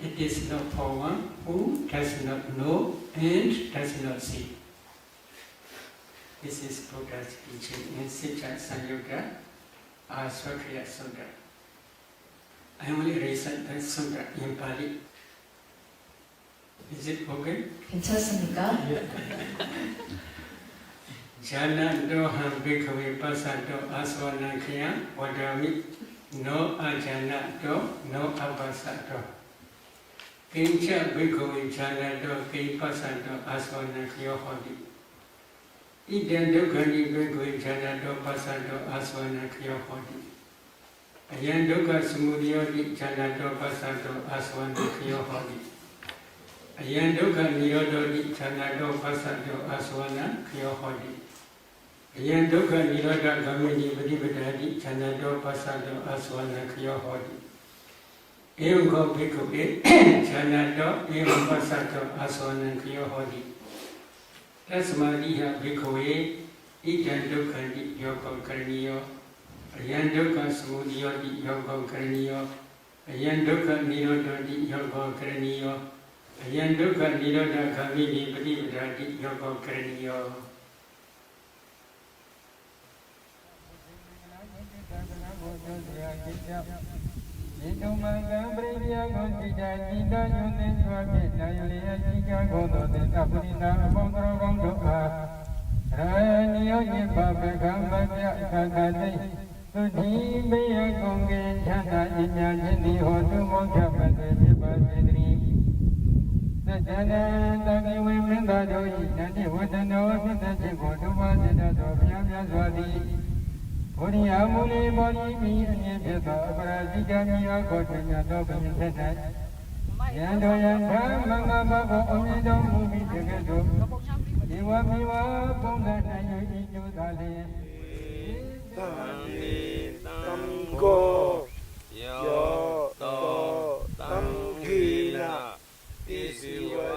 It is not for one who does not know and does not see. This is Buddha's teaching in Sita Sanyuga Aswakriya Sutta. I only recite that sutta in Pali. Is it okay? 괜찮습니까? Jana doham bhikkhave pasato aswanakya vadami no ajana do no apasato. Kincha bhikkhave jana do ki pasato aswanakya hodi. Idyan dukkani bhikkhave jana do pasato aswanakya hodi. Ayan dukkha samudayoti jana do pasato aswanakya hodi. Ayan dukkha nirodhoti jana do pasato aswanakya hodi. Ayan dukkha nirodha gamini padipadati chanado pasado aswana kyo hodi. Evam ko bhikkhave chanado evam pasado aswana kyo hodi. Tasmadiha bhikkhave idan dukkhanti yoga karaniyo. Ayan dukkha samudayoti yoga karaniyo. Ayan dukkha nirodhati yoga karaniyo. Ayan dukkha nirodha gamini padipadati yoga karaniyo. Amuli body me and Yeta, Brazigania, Cotina, Dobin, Yandoyan, Mama, only don't move me together. You want me up on that night, you eat your darling. Tango, yo, Tangina, this is what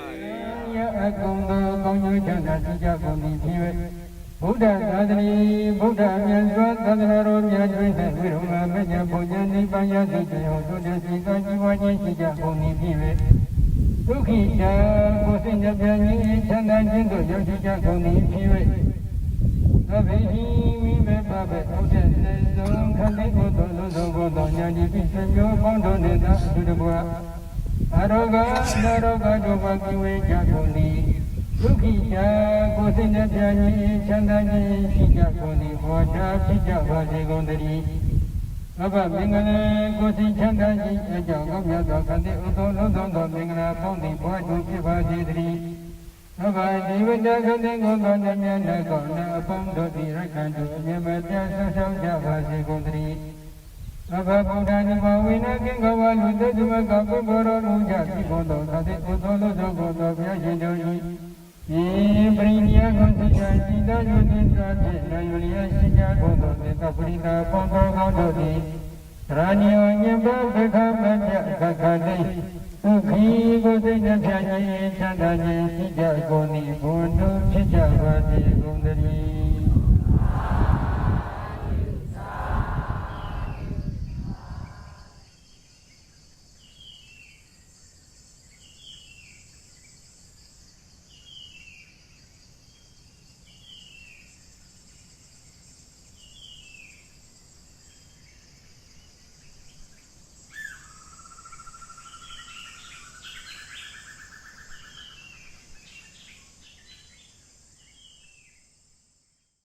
I come to Jana, Buddha Sadri, Buddha Yanswa, Sadharo, Yadvita, Viruma, Menya, Pujani, Payati, Yodu, Sikaji, Shija, Puni, Pive, Tukita, Kusinja, Piani, Chandanjindo, Yoshija, Puni, Pive, Abehi, Vive, Babe, Oden, Zon, Kaleko, Zogo, Yadi, Pisanjo, Pondo, Neda, Sudabua, Aroga, Naroga, Dovaki, Japoni. Tukija, Kusinja, Piani, Chandanji, Shija, Puni, Wada, Shija, Vadi, Gondari, Baba, Mingana, Kusin, Chandanji, Ajaga, Yada, Kandi, Udo, Mingana, Pony, Wadu, Vadi, Baba, Divida, Kandi, Gondana, Gona, Pondo, Rakandu, Yamata, Sasha, Vadi, Gondari, Baba, Budani, Mawina, Kingawa, Luda, Dumaka, Boro, Luja, Kibondo, Kandi, Udo, Godo, Yajido, Brinia Gonzia, Sida, Yudinda, Yulia, Sida, Godo, Caprina, Pondo, Godo, Rania, Yamba, Becca, Kakade, Uki, Godina, Chanda, Sida, Goni, Bondo, Sida, Vadi, Gondari.